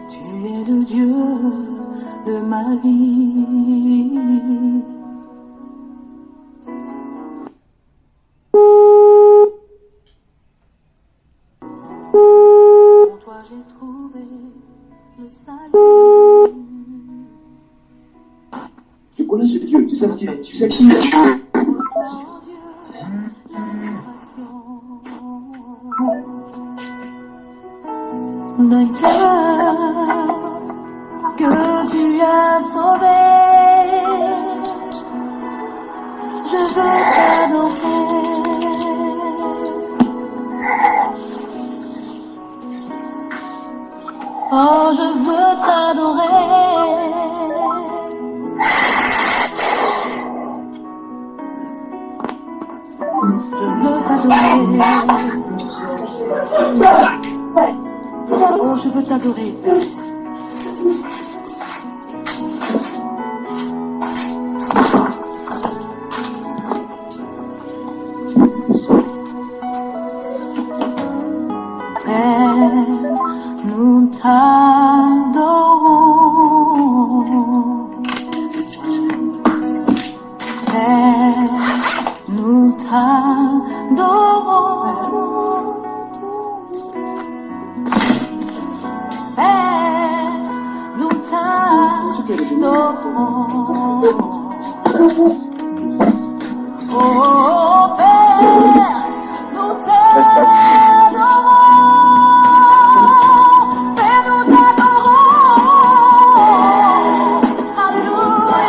Tu es le Dieu de ma vie. En toi j'ai trouvé le salut. Tu connais ce Dieu, tu sais ce qu'il est, tu sais qui est. D'un cœur que tu as sauvé, je veux t'adorer. Oh, je veux t'adorer. Je veux t'adorer. Oh, je veux t'adorer. Père, nous t'adorons. Père, nous t'adorons. Père, nous t'adorons. Oh, Père, nous t'adorons. Père, nous t'adorons. Alléluia,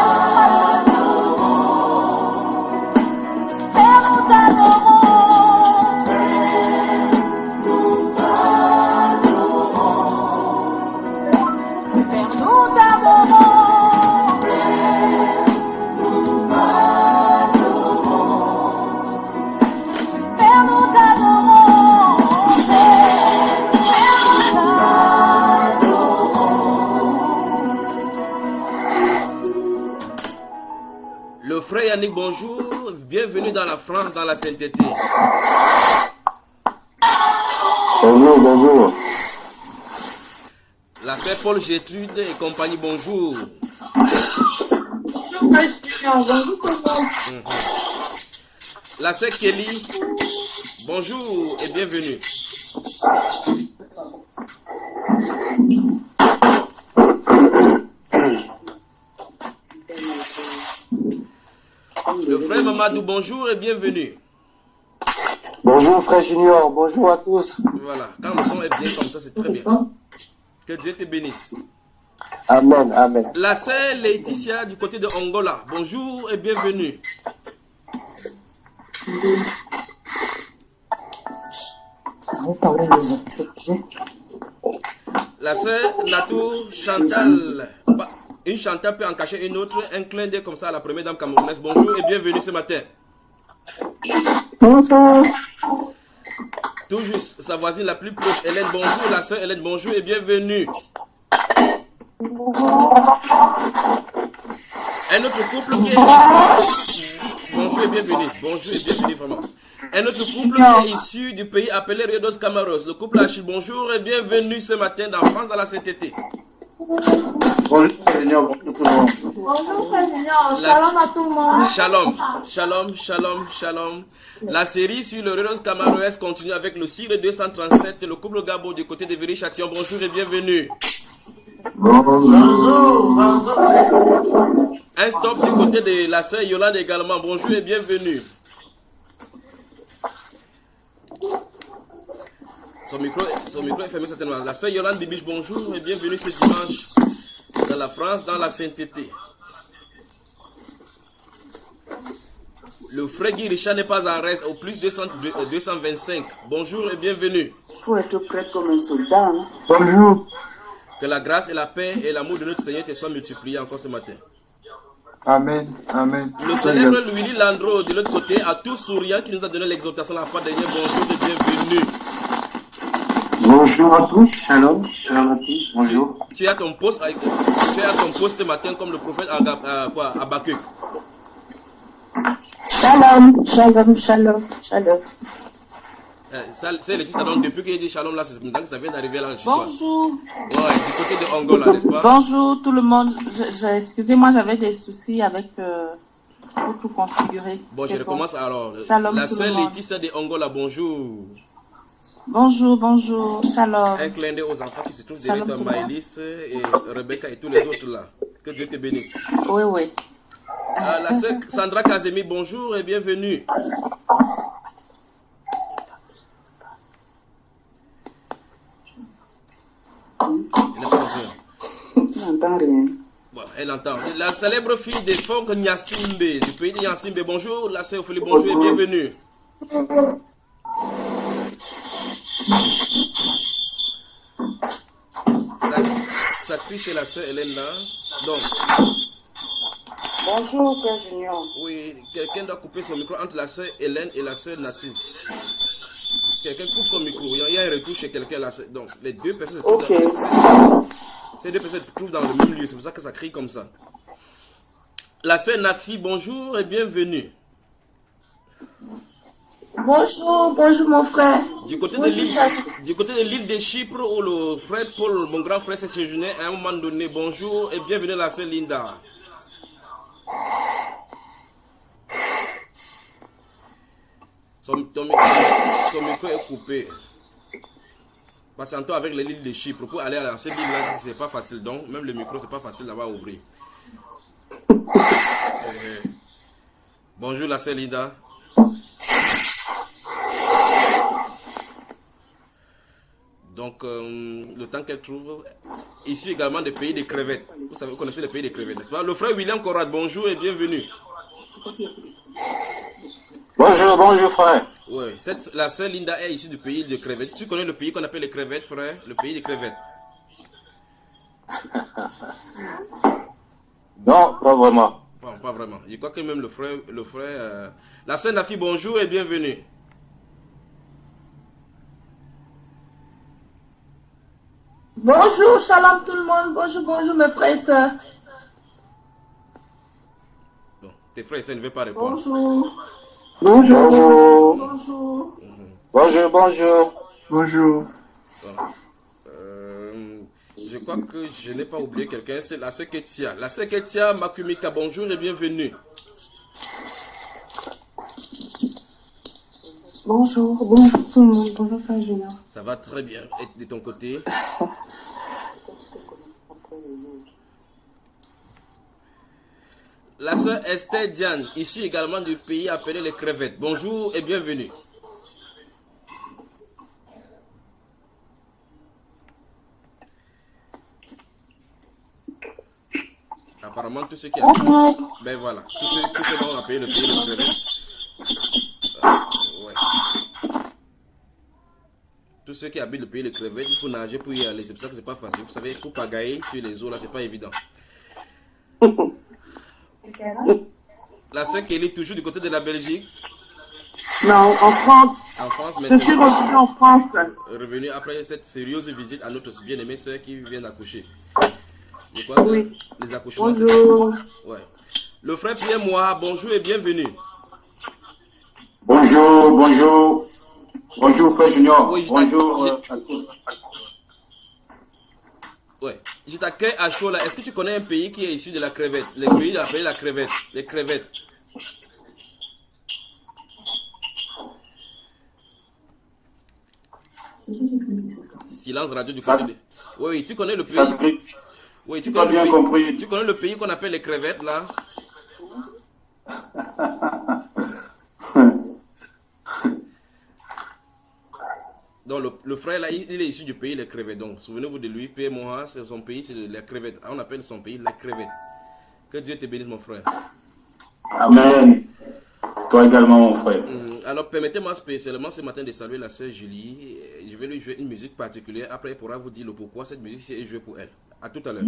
Père, nous t'adorons. Père, nous t'adorons. Père, nous t'adorons. Le frère Yannick, bonjour. Bienvenue dans la France, dans la sainteté. Bonjour, bonjour. La sœur Paul Gertrude et compagnie, bonjour. La sœur Kelly, bonjour et bienvenue. Le frère Mamadou, bonjour et bienvenue. Bonjour frère Junior, bonjour à tous. Voilà, quand le son est bien comme ça, c'est très bien. Que Dieu te bénisse. Amen, amen. La sœur Laetitia du côté de Angola, bonjour et bienvenue. La sœur Natou Chantal, une Chantal peut en cacher une autre, un clin d'œil comme ça à la première dame camerounaise. Bonjour et bienvenue ce matin. Bonjour. Tout juste, sa voisine la plus proche, Hélène, bonjour. La sœur Hélène, bonjour et bienvenue. Un autre couple qui est ici. Bonjour et bienvenue. Bonjour et bienvenue vraiment. Un autre couple qui est issu du pays appelé Rio dos Camaros. Le couple Achille, bonjour et bienvenue ce matin dans France, dans la sainteté. Bonjour Seigneur, bonjour tout le monde. Bonjour Seigneur, shalom à tout le monde. Shalom, shalom, shalom, shalom. La série sur le Rio dos Camaros continue avec le Cire 237, le couple Gabo du côté de Viry-Châtillon. Bonjour et bienvenue. Bonjour. Un stop du côté de la sœur Yolande également. Bonjour et bienvenue. Son micro est fermé certainement. La sœur Yolande Bibiche, bonjour et bienvenue ce dimanche dans la France, dans la sainteté. Le frère Guy Richard n'est pas en reste au plus 225. Bonjour et bienvenue. Il faut être prêt comme un soldat. Hein? Bonjour. Que la grâce et la paix et l'amour de notre Seigneur te soient multipliés encore ce matin. Amen, amen. Le célèbre Louis Landreau de l'autre côté, à tout souriant qui nous a donné l'exhortation la fois dernière. Bonjour et bienvenue. Bonjour à tous. Shalom. Shalom à tous. Bonjour. Tu es à ton poste ce matin comme le prophète Habakkuk. Shalom, shalom, shalom, shalom. C'est Laetitia, donc depuis qu'il dit shalom là, c'est comme ça que ça vient d'arriver là. Bonjour. Ouais, du côté de Angola, n'est-ce pas? Bonjour tout le monde. Excusez-moi, j'avais des soucis avec pour tout configurer. Bon, je recommence alors. Shalom La tout sœur le monde. Laetitia de Angola, bonjour. Bonjour, bonjour. Shalom. Un clin d'œil aux enfants qui se trouvent Shalom derrière tout toi, le monde. Maëlys et Rebecca et tous les autres là. Que Dieu te bénisse. Oui, oui. La sœur Sandra Kazemi, bonjour et bienvenue. Elle n'a pas compris. Je n'entends rien. Bon, elle entend. La célèbre fille des Fonk Nyasimbe, du pays de Nyasimbe, bonjour. La sœur Ophélie, bonjour et bienvenue. Ça crie chez la sœur Hélène là. Donc, Bonjour, Père Junior. oui, quelqu'un doit couper son micro entre la sœur Hélène et la sœur Natou. Quelqu'un coupe son micro. Il y a un retour chez quelqu'un là. Donc, les deux personnes se trouvent ces deux personnes se trouvent dans le même lieu. C'est pour ça que ça crie comme ça. La sœur Nafi, bonjour et bienvenue. Bonjour, bonjour mon frère. Du côté de l'île de Chypre, où le frère Paul, mon grand frère, s'est séjourné à un moment donné. Bonjour et bienvenue la sœur Linda. Son micro est coupé. Passons avec l'île de Chypre. Pour aller à cette île-là, c'est pas facile. Donc, même le micro, c'est pas facile d'avoir à ouvrir. Bonjour la sœur Linda. Donc, le temps qu'elle trouve, ici également des pays de crevettes. Vous savez, vous connaissez les pays de crevettes, n'est-ce pas? Le frère William Conrad, bonjour et bienvenue. Bonjour, bonjour frère. Oui, la sœur Linda est issue du pays de crevettes. Tu connais le pays qu'on appelle les crevettes, frère? Le pays des crevettes. Non, pas vraiment. Bon, pas vraiment. Je crois que même le frère la sœur Nafi, bonjour et bienvenue. Bonjour, shalom tout le monde. Bonjour, bonjour mes frères et sœurs. Bon, tes frères et sœurs ne veulent pas répondre. Bonjour. Bonjour. Bonjour. Bonjour, bonjour. Bonjour. Bon. Je crois que je n'ai pas oublié quelqu'un, c'est la sœur Ketia. La sœur Ketia Makumika, bonjour et bienvenue. Bonjour, bonjour tout le monde, bonjour Frère Junior. Ça va très bien. Et de ton côté? La sœur Esther Diane, ici également du pays appelé les crevettes. Bonjour et bienvenue. Apparemment, tous ceux qui habitent... Ben voilà, tous ceux dont on a payé le pays des crevettes. Ouais. Tous ceux qui habitent le pays des crevettes, il faut nager pour y aller. C'est pour ça que c'est pas facile. Vous savez, pour pagailler sur les eaux, là, c'est pas évident. La sœur Kelly, toujours du côté de la Belgique. Non, en France. En France, Je suis revenue en France. Revenu après cette sérieuse visite à notre bien-aimée sœur qui vient d'accoucher. Je crois que Oui. les accouchements, Bonjour. c'est... Ouais. Le frère Pierre Moa, bonjour et bienvenue. Bonjour, bonjour. Bonjour frère Junior. Oui, Bonjour à tous. Ouais. Je t'accueille à chaud là. Est-ce que tu connais un pays qui est issu de la crevette? Les pays appelés la crevette. Les crevettes. Silence radio du côté de... Oui, tu connais le pays. Oui, tu Pas connais bien le pays. compris. Tu connais le pays qu'on appelle les crevettes là? Donc le frère là, il est issu du pays les crevettes. Donc souvenez-vous de lui, Pierre Moha, c'est son pays, c'est les crevettes. On appelle son pays les crevettes. Que Dieu te bénisse mon frère. Amen. Toi également mon frère. Alors permettez-moi spécialement ce matin de saluer la sœur Julie. Je vais lui jouer une musique particulière. Après, elle pourra vous dire le pourquoi cette musique est jouée pour elle. À tout à l'heure.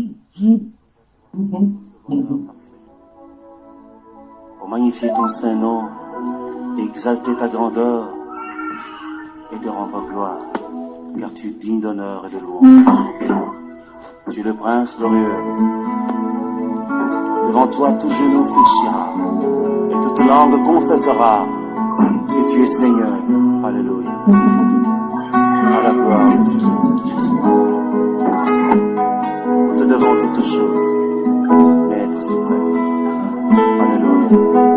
Pour magnifier ton saint nom, exalter ta grandeur et te rendre gloire, car tu es digne d'honneur et de louange. Tu es le prince glorieux. Devant toi, tout genou fléchira et toute langue confessera que tu es Seigneur. Alléluia. À la gloire de Dieu. toutes choses, Maître suprême. Alléluia.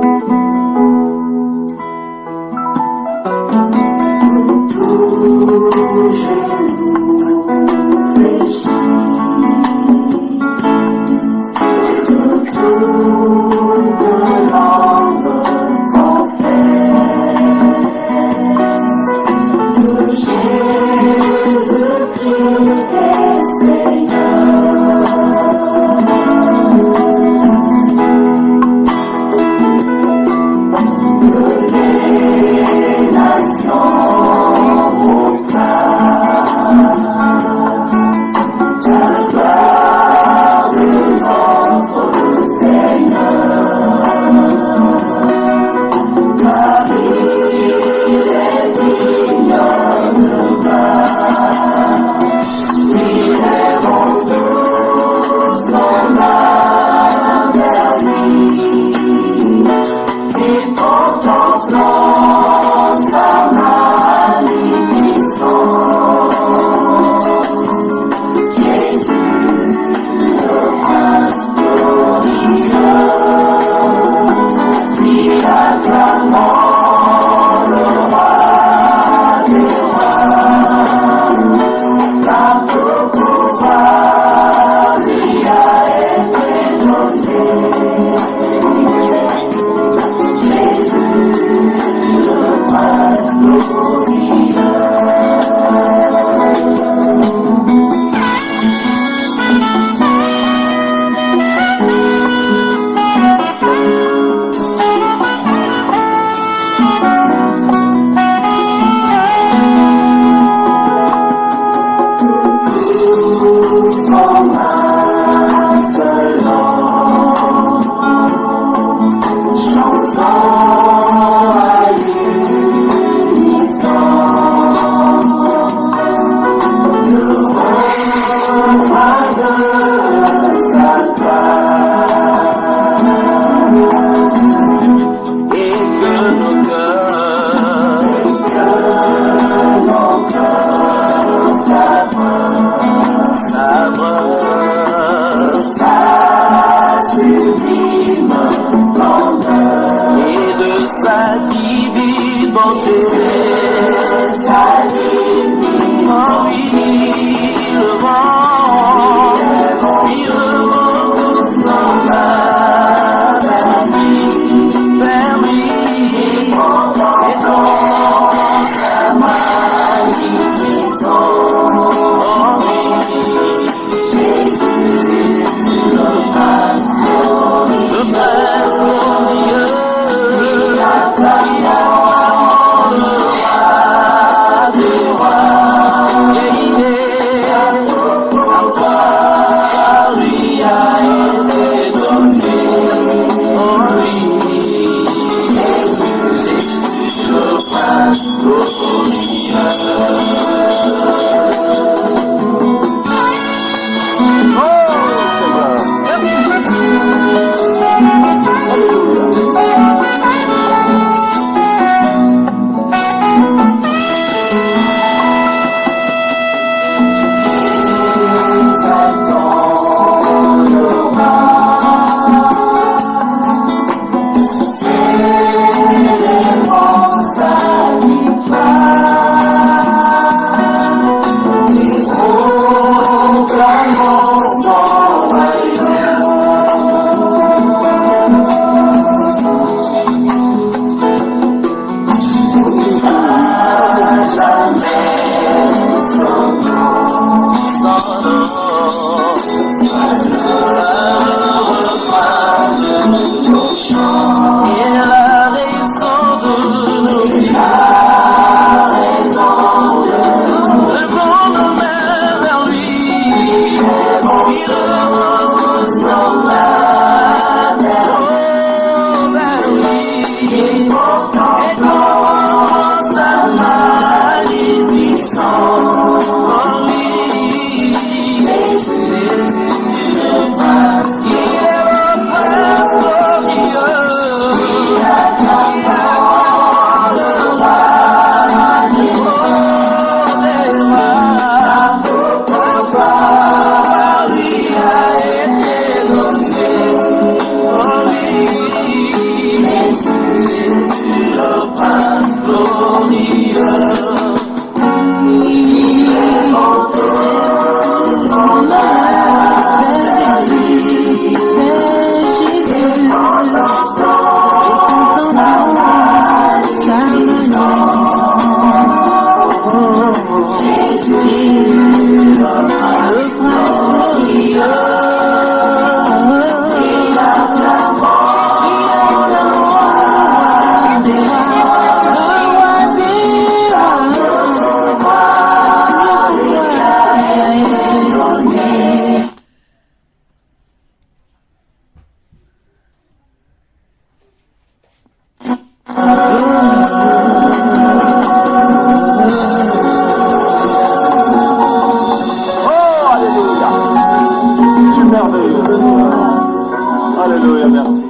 merveilleux, Seigneur. Alléluia, merci.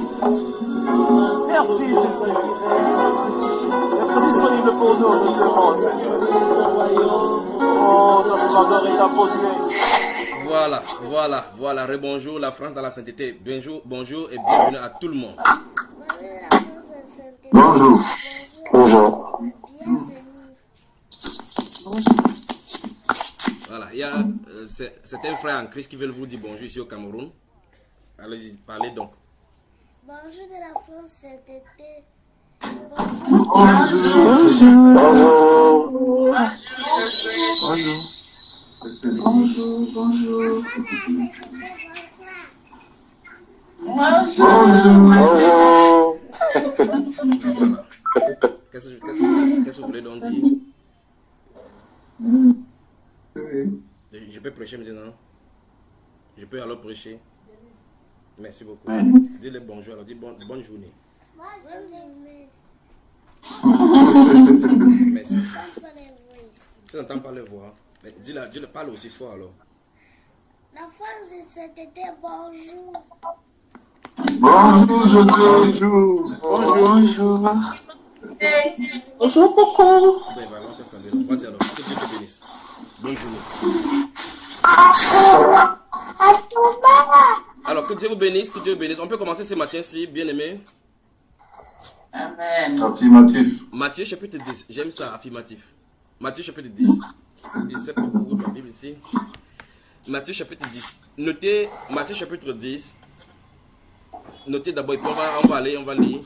Merci, Jésus. D'être disponible pour nous, nous aimons, Seigneur. Oh, ta splendeur et ta beauté. Voilà. Rebonjour la France dans la sainteté. Bonjour et bienvenue à tout le monde. Bonjour. Bonjour. Voilà, il y a certains frères en Christ qui veulent vous dire bonjour ici au Cameroun. Allez-y, parlez donc. Bonjour de la France cet été. Bonjour. Qu'est-ce que vous voulez donc dire? Je peux prêcher maintenant. Je peux alors prêcher. Merci beaucoup. Dis-le bonjour, alors dis bonne journée. Merci. Tu n'entends pas les voix. Mais dis-le, parle aussi fort alors. La France de cet été, bonjour. Bonjour. Bonjour, coucou. Ben, voilà, on peut s'en aller. Vas-y alors, que Dieu te bénisse. Bonne journée. Alors, que Dieu vous bénisse, que Dieu vous bénisse. On peut commencer ce matin-ci, bien aimé. Amen. Affirmatif. Matthieu chapitre 10, j'aime ça, affirmatif. Matthieu chapitre 10. Je sais pas où la Bible ici. Matthieu chapitre 10. Notez Matthieu chapitre 10. Notez d'abord, et puis on va aller, on va lire.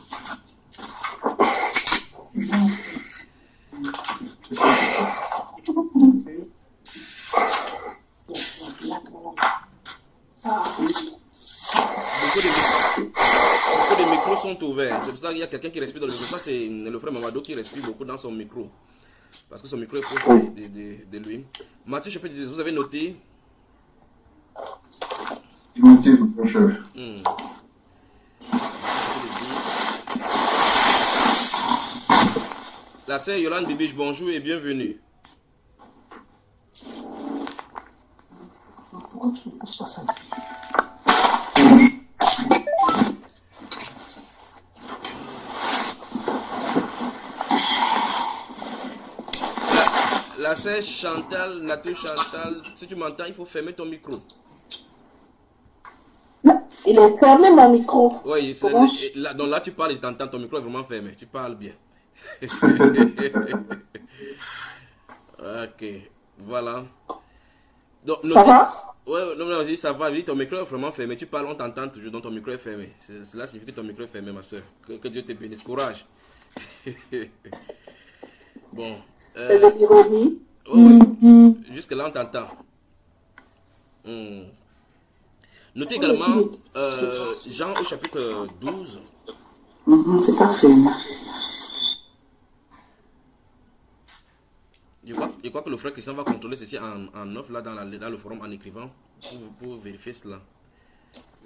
Beaucoup de micros sont ouverts. C'est pour ça qu'il y a quelqu'un qui respire dans le micro. Ça, c'est le frère Mamadou qui respire beaucoup dans son micro. Parce que son micro est proche de lui. Matthieu chapitre 10, vous avez noté? Affirmatif, mon chef. La sœur Yolande Bibiche, bonjour et bienvenue. Pourquoi tu ne poses pas ça? La sœur Chantal, Natou Chantal, si tu m'entends, il faut fermer ton micro. Il est fermé mon micro. Oui, donc là tu parles, je t'entends, ton micro est vraiment fermé. Tu parles bien. Ok, voilà. Donc, Ça va? Ouais, non, vas-y, ça va. Oui, ton micro est vraiment fermé. Tu parles, on t'entend toujours, donc ton micro est fermé. Cela signifie que ton micro est fermé, ma soeur. Que Dieu te bénisse. Courage. Bon. C'est de l'ironie. Jusque là, on t'entend. Notez également Jean au chapitre 12. C'est parfait. Je crois que le frère Christian va contrôler ceci en off là dans le forum en écrivant pour vérifier cela.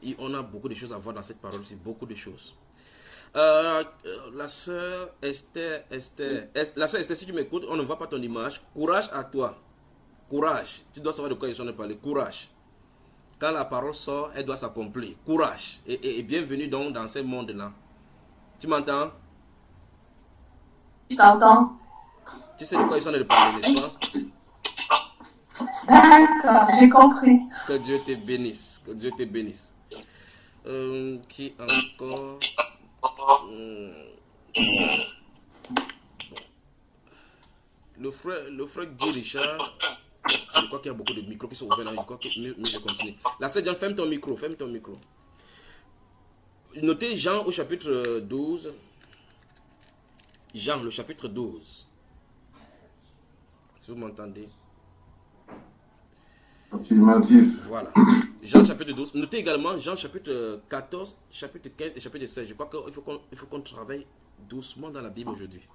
Et on a beaucoup de choses à voir dans cette parole aussi, beaucoup de choses. La sœur Esther, si tu m'écoutes, on ne voit pas ton image. Courage à toi. Courage. Tu dois savoir de quoi ils sont parler. Courage. Quand la parole sort, elle doit s'accomplir. Courage. Et bienvenue donc dans ce monde-là. Tu m'entends? Je t'entends. Tu sais de quoi ils sont en train de parler, n'est-ce pas? D'accord, j'ai compris. Que Dieu te bénisse. Que Dieu te bénisse. Qui encore? Le frère Guy Richard. Je crois qu'il y a beaucoup de micros qui sont ouverts là. Je crois que mieux je continue. La sœur Jean, ferme ton micro. Ferme ton micro. Notez Jean au chapitre 12. Jean, le chapitre 12. Si vous m'entendez. Affirmatif. Voilà. Jean chapitre 12. Notez également Jean chapitre 14, chapitre 15 et chapitre 16. Je crois qu'il faut qu'on travaille doucement dans la Bible aujourd'hui.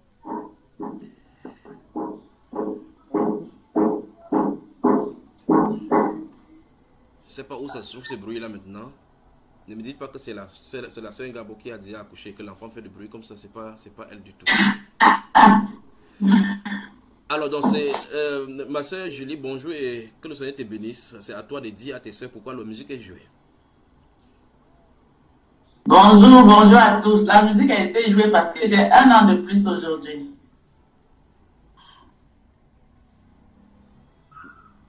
Je ne sais pas où ça se trouve ce bruit là maintenant. Ne me dites pas que c'est la sœur Ngabo qui a déjà accouché, que l'enfant fait du bruit comme ça, c'est pas elle du tout. Alors, Alors, donc, c'est ma soeur Julie, bonjour et que le Seigneur te bénisse. C'est à toi de dire à tes soeurs pourquoi la musique est jouée. Bonjour, bonjour à tous. La musique a été jouée parce que j'ai 1 an de plus aujourd'hui.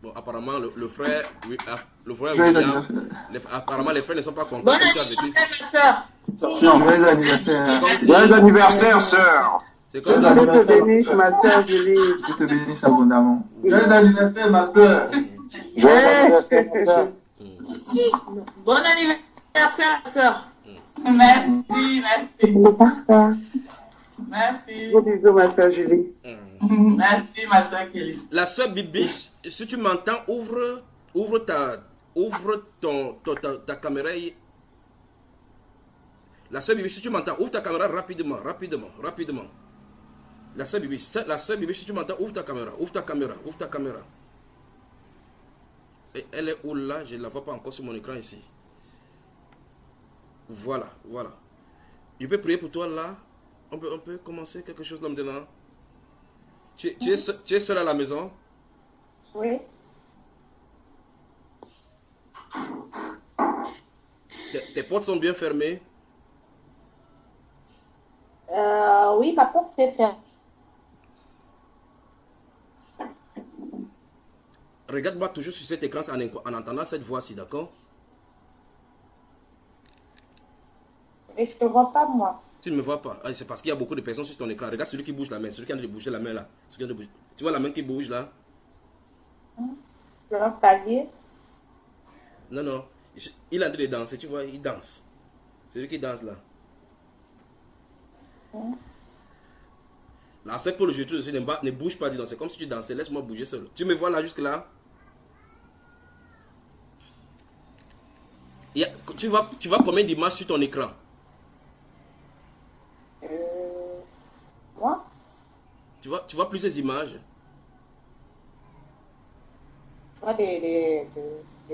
Bon, apparemment, le frère, oui, le frère Joyeux William, anniversaire. apparemment, les frères ne sont pas contents. Bon comme tu as vécu. anniversaire, ma soeur. Joyeux anniversaire. Comme si- Joyeux anniversaire, sœur. C'est comme Joyeux ça. anniversaire. te bénisse, ma soeur Julie. Je te bénisse abondamment. Joyeux anniversaire, ma soeur. Joyeux anniversaire, ma sœur. Bon anniversaire, ma soeur. Merci, merci. Le parfait. Merci. Gros bisous, ma soeur Julie. Merci, ma soeur Kelly. La soeur Bibiche, si tu m'entends, ouvre ta caméra. La soeur Bibiche, si tu m'entends, ouvre ta caméra rapidement. La soeur Bibiche, si tu m'entends, ouvre ta caméra. Et elle est où là? Je ne la vois pas encore sur mon écran ici. Voilà. Je peux prier pour toi là. On peut commencer quelque chose là maintenant. Tu es seul à la maison? Oui. Tes portes sont bien fermées? Oui, ma porte est fermée. Regarde-moi toujours sur cet écran en entendant cette voix-ci, d'accord? Et je te vois pas, moi. Tu ne me vois pas. Ah, c'est parce qu'il y a beaucoup de personnes sur ton écran. Regarde celui qui bouge la main, celui qui a de bouger la main là. Tu vois la main qui bouge là? C'est un palier. Non. Il est en train de danser, tu vois, il danse. C'est lui qui danse là. Là, c'est pour le jeu, ne bouge pas, dis donc. C'est comme si tu dansais, laisse-moi bouger seul. Tu me vois là, jusque là? Tu vois combien d'images sur ton écran? Moi? Tu vois plusieurs images? Je vois des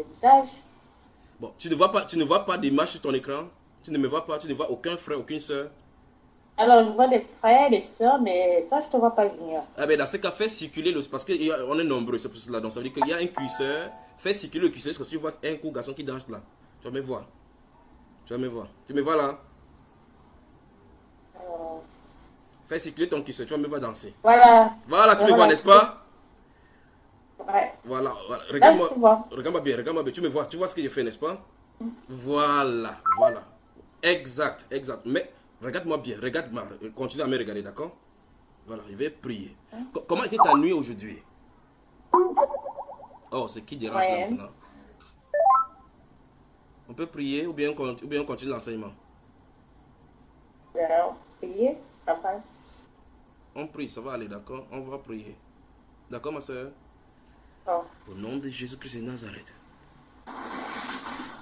visages. Bon, tu ne vois pas d'image sur ton écran? Tu ne me vois pas, tu ne vois aucun frère, aucune soeur? Alors, je vois des frères, des sœurs, mais toi, je te vois pas, Junior. Ah ben dans ce cas, fais circuler parce qu'on est nombreux, c'est pour cela. Donc ça veut dire qu'il y a un curseur. Fais circuler le curseur parce que tu vois un court garçon qui danse là. Tu vas me voir. Tu me vois là? Fais circuler ton curseur, tu vas me voir danser. Voilà. Voilà, tu me vois, n'est-ce pas? Ouais. Voilà. Là, je te Regarde-moi. vois. Regarde-moi bien. Tu me vois. Tu vois ce que j'ai fait, n'est-ce pas? Voilà. Exact. Mais regarde-moi bien. Regarde-moi. Continue à me regarder, d'accord? Voilà, je vais prier. Comment était ta nuit aujourd'hui? Oh, c'est qui dérange là maintenant? On peut prier ou bien on continue l'enseignement? Alors, prier, papa. On prie, ça va aller, d'accord? On va prier. D'accord, ma soeur? Oh. Au nom de Jésus-Christ de Nazareth.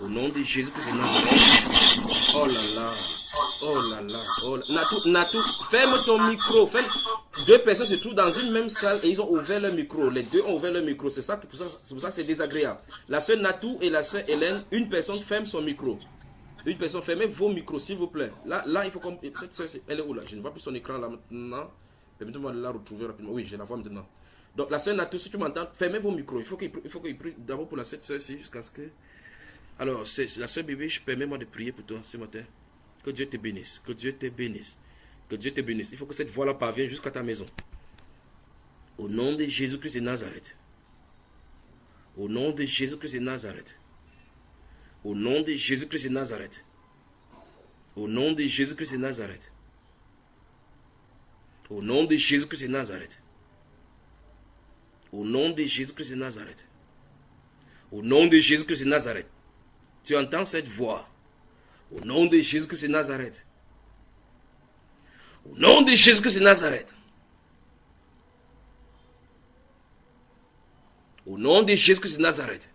Au nom de Jésus-Christ de Nazareth. Oh là là. Natou, ferme ton micro. Deux personnes se trouvent dans une même salle et ils ont ouvert leur micro. Les deux ont ouvert leur micro. C'est pour ça que c'est désagréable. La soeur Natou et la soeur Hélène, une personne ferme son micro. Une personne, fermez vos micros, s'il vous plaît. Là, il faut comme... Cette soeur, elle est où là? Je ne vois plus son écran là maintenant. Permettez-moi de la retrouver rapidement. Oui, je la vois maintenant. Donc, la soeur Natou, si tu m'entends, fermez vos micros. Il faut qu'il prie d'abord pour cette soeur-ci jusqu'à ce que... Alors, c'est la soeur Bibi, permets-moi de prier pour toi ce matin. Que Dieu te bénisse. Que Dieu te bénisse. Que Dieu te bénisse. Il faut que cette voix-là parvienne jusqu'à ta maison. Au nom de Jésus-Christ de Nazareth. Au nom de Jésus-Christ de Nazareth. Au nom de Jésus-Christ de Nazareth. Au nom de Jésus-Christ de Nazareth. Au nom de Jésus-Christ de Nazareth. Au nom de Jésus-Christ de Nazareth. Au nom de Jésus-Christ de Nazareth. Tu entends cette voix. Au nom de Jésus-Christ de Nazareth. Au nom de Jésus-Christ de Nazareth. Au nom de Jésus-Christ de Nazareth.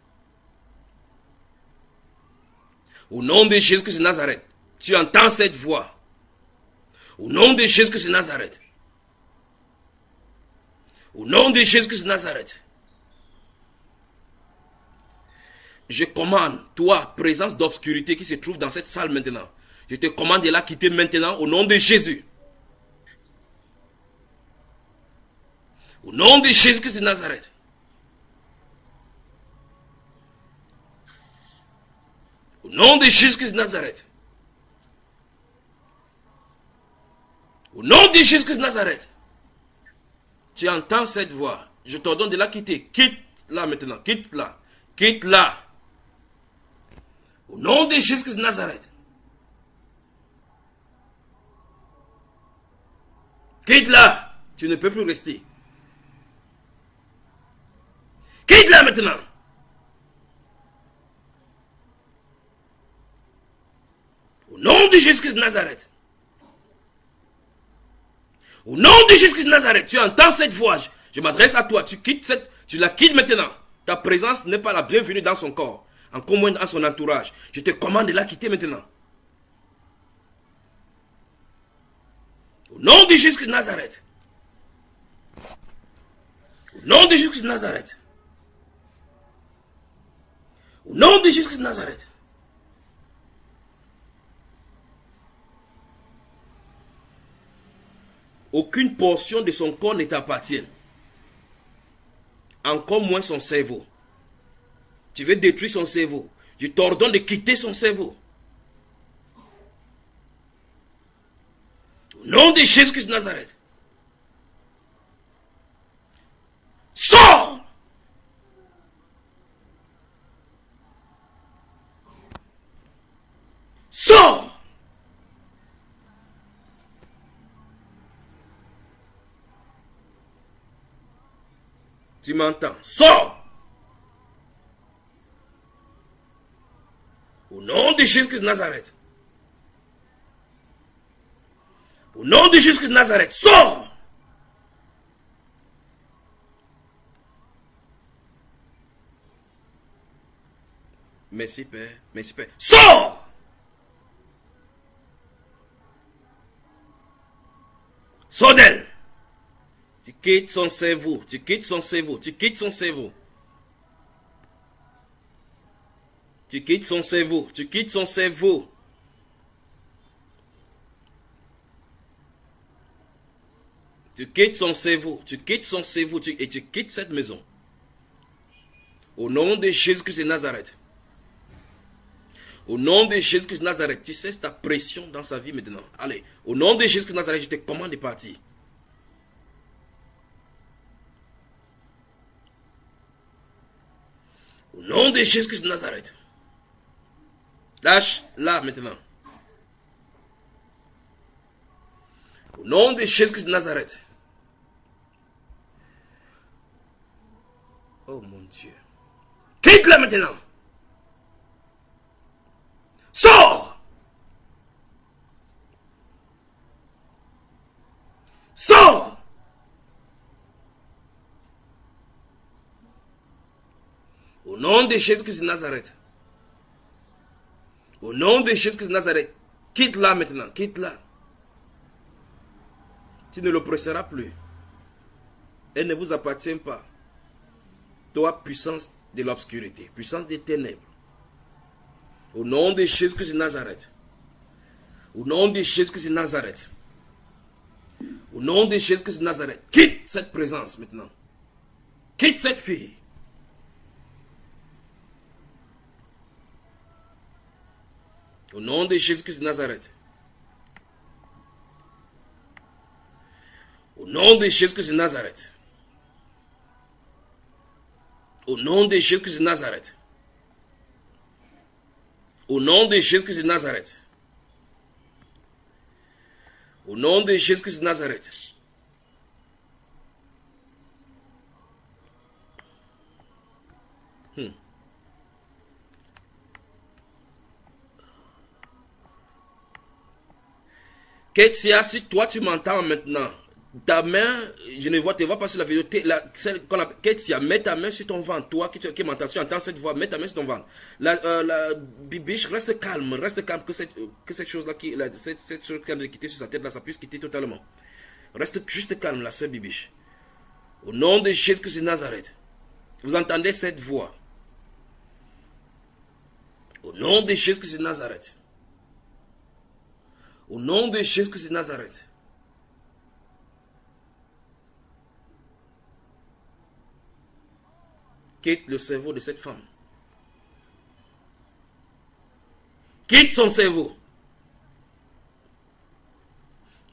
Au nom de Jésus-Christ de Nazareth. Tu entends cette voix. Au nom de Jésus-Christ de Nazareth. Au nom de Jésus-Christ de Nazareth. Je commande, toi, présence d'obscurité qui se trouve dans cette salle maintenant. Je te commande de la quitter maintenant au nom de Jésus. Au nom de Jésus-Christ de Nazareth. Au nom de Jésus-Christ de Nazareth. Au nom de Jésus-Christ de Nazareth. Tu entends cette voix. Je t'ordonne de la quitter. Quitte-la maintenant. Quitte-la. Quitte-la. Au nom de Jésus-Christ de Nazareth. Quitte-la. Tu ne peux plus rester. Quitte-la maintenant. Au nom de Jésus-Christ de Nazareth. Au nom de Jésus-Christ de Nazareth, tu entends cette voix. Je m'adresse à toi. Tu la quittes maintenant. Ta présence n'est pas la bienvenue dans son corps. Encore moins dans son entourage. Je te commande de la quitter maintenant. Au nom de Jésus-Christ de Nazareth. Au nom de Jésus-Christ de Nazareth. Au nom de Jésus-Christ de Nazareth. Aucune portion de son corps ne t'appartient. Encore moins son cerveau. Tu veux détruire son cerveau. Je t'ordonne de quitter son cerveau. Au nom de Jésus-Christ de Nazareth. Sors! Sors! Tu m'entends? Sors! Au nom de Jésus-Christ de Nazareth. Au nom de Jésus-Christ de Nazareth, sors! Merci Père, merci Père. Sors! Sors d'elle! Tu quittes son cerveau, tu quittes son cerveau, tu quittes son cerveau. Tu quittes son cerveau, tu quittes son cerveau. Tu quittes son cerveau, tu quittes son cerveau et tu quittes cette maison. Au nom de Jésus-Christ de Nazareth. Au nom de Jésus-Christ de Nazareth, tu cesses ta pression dans sa vie maintenant. Allez, au nom de Jésus-Christ de Nazareth, je te commande de partir. Au nom de Jésus-Christ de Nazareth. Lâche-la maintenant. Au nom de Jésus-Christ de Nazareth. Oh mon Dieu. Quitte-la maintenant. Sors! Sors! Au nom de Jésus-Christ de Nazareth. Au nom de Jésus-Christ de Nazareth. Quitte-la maintenant. Quitte-la. Tu ne l'oppresseras plus. Elle ne vous appartient pas. Toi, puissance de l'obscurité, puissance des ténèbres. Au nom de Jésus-Christ de Nazareth. Au nom de Jésus-Christ de Nazareth. Au nom de Jésus-Christ de Nazareth. Quitte cette présence maintenant. Quitte cette fille. Au nom de Jésus-Christ de Nazareth. Au nom de Jésus-Christ de Nazareth. Au nom de Jésus-Christ de Nazareth. Au nom de Jésus-Christ de Nazareth. Au nom de Jésus-Christ de Nazareth. Ketsia, si toi tu m'entends maintenant, ta main, je ne vois, te vois pas sur la vidéo, Ketsia, mets ta main sur ton ventre, toi qui m'entends, si tu entends cette voix, mets ta main sur ton ventre. La bibiche, reste calme, que cette chose-là, cette chose qui a quitté sur sa tête, là, ça puisse quitter totalement. Reste juste calme, la sœur bibiche. Au nom de Jésus-Christ de Nazareth, vous entendez cette voix. Au nom de Jésus-Christ de Nazareth. Au nom de Jésus-Christ de Nazareth. Quitte le cerveau de cette femme. Quitte son cerveau.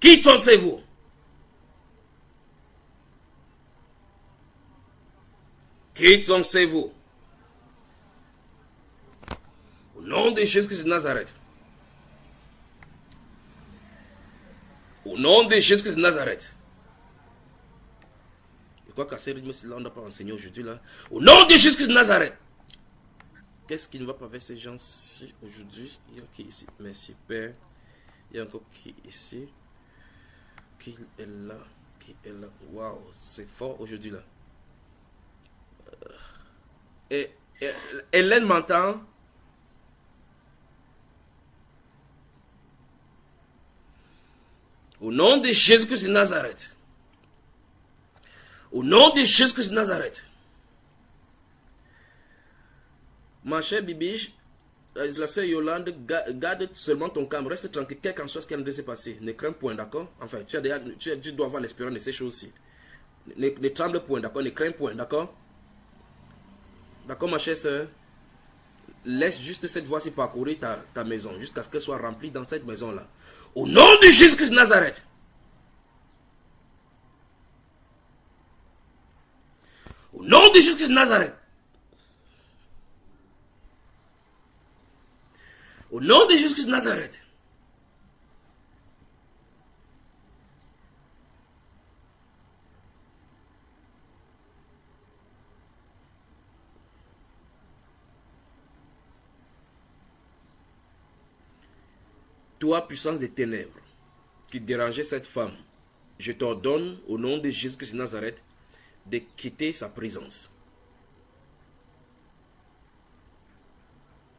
Quitte son cerveau. Quitte son cerveau. Au nom de Jésus-Christ de Nazareth. Au nom de Jésus-Christ de Nazareth. Je crois qu'à ce rythme-là, on n'a pas enseigné aujourd'hui là. Au nom de Jésus-Christ de Nazareth. Qu'est-ce qui ne va pas avec ces gens-ci aujourd'hui? Il y a qui ici? Merci Père. Il y a encore qui ici? Qui est là? Qui est là? Waouh, c'est fort aujourd'hui là. Et Hélène m'entend? Au nom de Jésus-Christ de Nazareth. Au nom de Jésus-Christ de Nazareth. Ma chère Bibi, la sœur Yolande, garde seulement ton calme. Reste tranquille, quel qu'en soit ce qui vient de se passer. Ne crains point, d'accord? Enfin, tu dois avoir l'espérance de ces choses-ci. Ne tremble point, d'accord? Ne crains point, d'accord? D'accord, ma chère sœur? Laisse juste cette voie-ci parcourir ta maison, jusqu'à ce qu'elle soit remplie dans cette maison-là. Au nom de Jésus-Christ de Nazareth. Au nom de Jésus-Christ de Nazareth. Au nom de Jésus-Christ de Nazareth. Toi, puissance des ténèbres, qui dérangeait cette femme, je t'ordonne, au nom de Jésus-Christ de Nazareth, de quitter sa présence.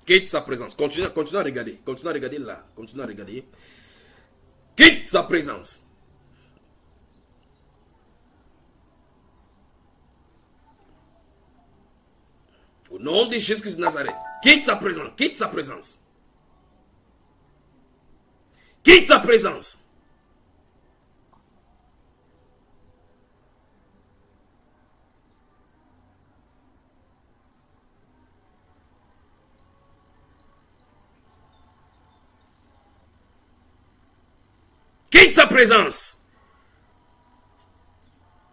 Quitte sa présence. Continue à regarder. Continue à regarder là. Continue à regarder. Quitte sa présence. Au nom de Jésus-Christ de Nazareth. Quitte sa présence. Quitte sa présence. Quitte sa présence. Quitte sa présence.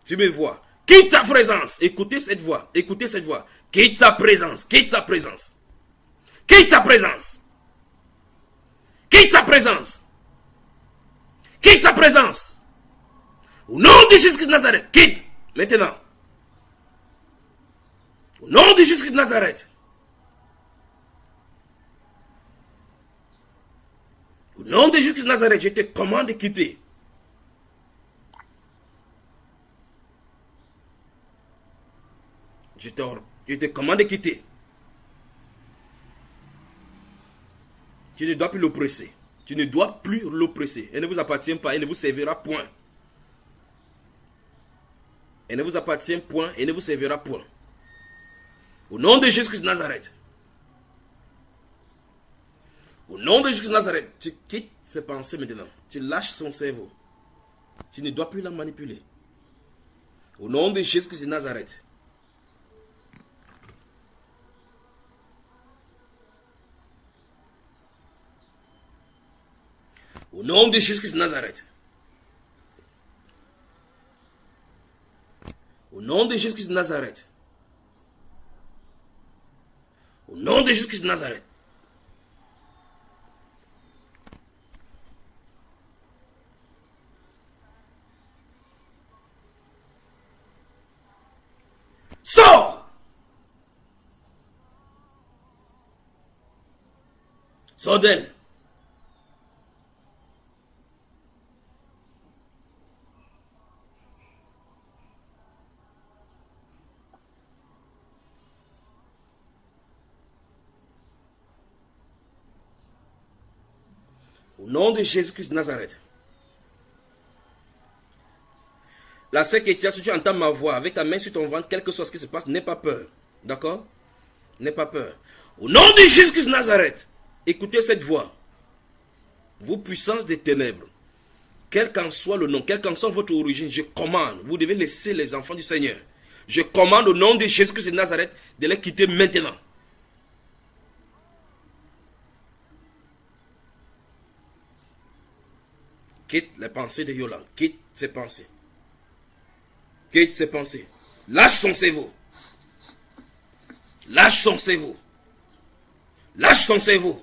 Tu me vois. Quitte sa présence. Écoutez cette voix. Écoutez cette voix. Quitte sa présence. Quitte sa présence. Quitte sa présence. Quitte sa présence. Quitte sa présence. Au nom de Jésus-Christ de Nazareth. Quitte. Maintenant. Au nom de Jésus-Christ de Nazareth. Au nom de Jésus de Nazareth, je te commande de quitter. Je te commande de quitter. Tu ne dois plus l'oppresser. Tu ne dois plus l'oppresser. Elle ne vous appartient pas, elle ne vous servira point. Elle ne vous appartient point, elle ne vous servira point. Au nom de Jésus de Nazareth. Au nom de Jésus de Nazareth, tu quittes ses pensées maintenant. Tu lâches son cerveau. Tu ne dois plus la manipuler. Au nom de Jésus de Nazareth. Au nom de Jésus de Nazareth. Au nom de Jésus de Nazareth. Au nom de Jésus de Nazareth. Sors! Sors d'elle. Au nom de Jésus-Christ de Nazareth. La sœur Kétia, si tu entends ma voix avec ta main sur ton ventre, quel que soit ce qui se passe, n'aie pas peur. D'accord? N'aie pas peur. Au nom de Jésus-Christ de Nazareth, écoutez cette voix. Vous, puissance des ténèbres, quel qu'en soit le nom, quelle qu'en soit votre origine, je commande, vous devez laisser les enfants du Seigneur Je commande au nom de Jésus-Christ de Nazareth de les quitter maintenant. Quitte les pensées de Yolande. Quitte ses pensées. Quitte ses pensées. Lâche son cerveau. Lâche son cerveau. Lâche son cerveau.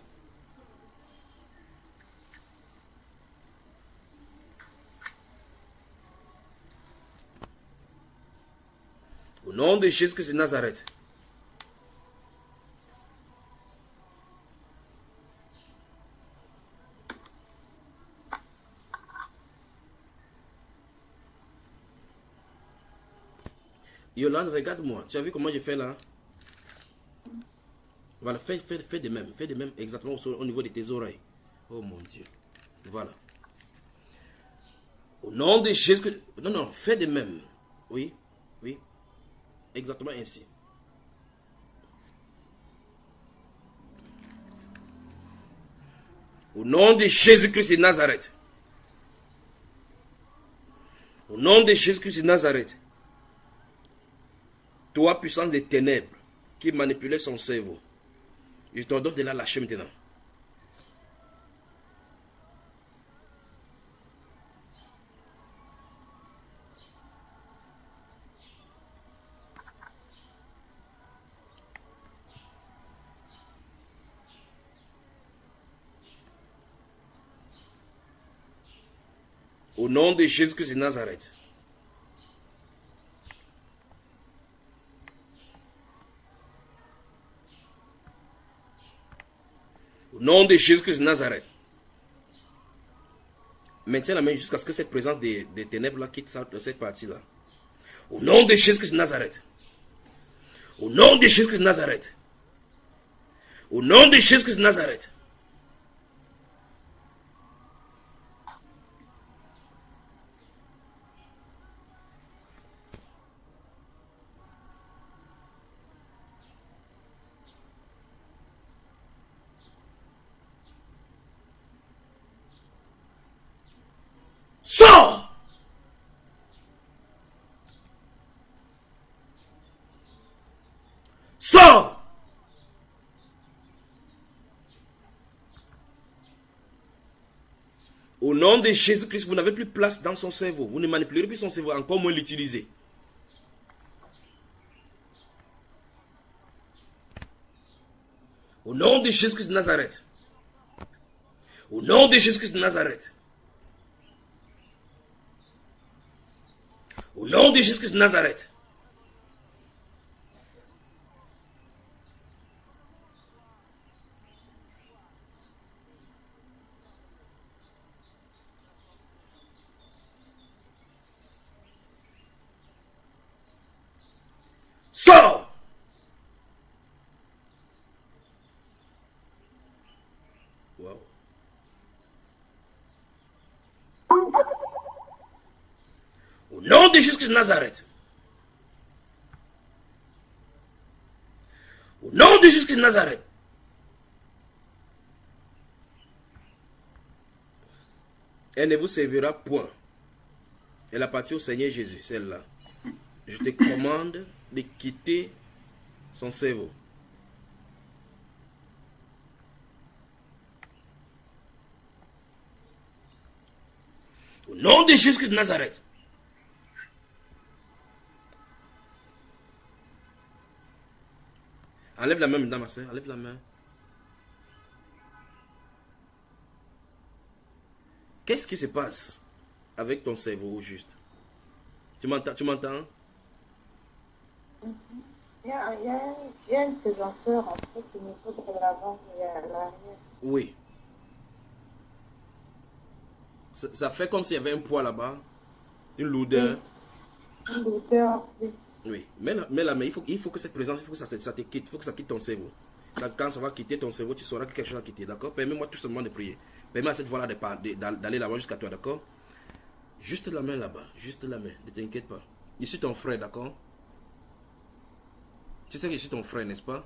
Au nom de Jésus-Christ de Nazareth. Yolande, regarde-moi. Tu as vu comment je fais là? Voilà, fais de même. Fais de même exactement au niveau de tes oreilles. Oh mon Dieu. Voilà. Au nom de Jésus. Non, non, fais de même. Oui, oui. Exactement ainsi. Au nom de Jésus-Christ de Nazareth. Au nom de Jésus-Christ de Nazareth. Toi, puissance des ténèbres, qui manipulait son cerveau, je t'ordonne de la lâcher maintenant. Au nom de Jésus-Christ de Nazareth. Au nom de Jésus-Christ de Nazareth. Maintiens la main jusqu'à ce que cette présence des ténèbres-là quitte cette partie-là. Au nom de Jésus-Christ de Nazareth. Au nom de Jésus-Christ de Nazareth. Au nom de Jésus-Christ de Nazareth. Sors! Sors! Au nom de Jésus-Christ, vous n'avez plus place dans son cerveau. Vous ne manipulerez plus son cerveau, encore moins l'utiliser. Au nom de Jésus-Christ de Nazareth. Au nom de Jésus-Christ de Nazareth. Au nom de Jésus-Christ de Nazareth. Sors! Wow. Au nom de Jésus-Christ de Nazareth. Au nom de Jésus-Christ de Nazareth. Elle ne vous servira point. Elle appartient au Seigneur Jésus, celle-là. Je te commande de quitter son cerveau. Au nom de Jésus-Christ de Nazareth. Enlève la main maintenant, ma soeur. Enlève la main. Qu'est-ce qui se passe avec ton cerveau au juste? Tu m'entends? Il y a une pesanteur en fait au niveau de l'avant et à l'arrière. Oui. Ça fait comme s'il y avait un poids là-bas. Une lourdeur. Une lourdeur, oui. Oui. Mais la main, il faut que cette présence, il faut que ça te quitte. Il faut que ça quitte ton cerveau. Quand ça va quitter ton cerveau, tu sauras que quelque chose a quitté. D'accord? Permets-moi tout simplement de prier. Permets à cette voix-là d'aller là-bas jusqu'à toi. D'accord? Juste la main là-bas. Juste la main. Ne t'inquiète pas. Je suis ton frère. D'accord? Tu sais que je suis ton frère, n'est-ce pas?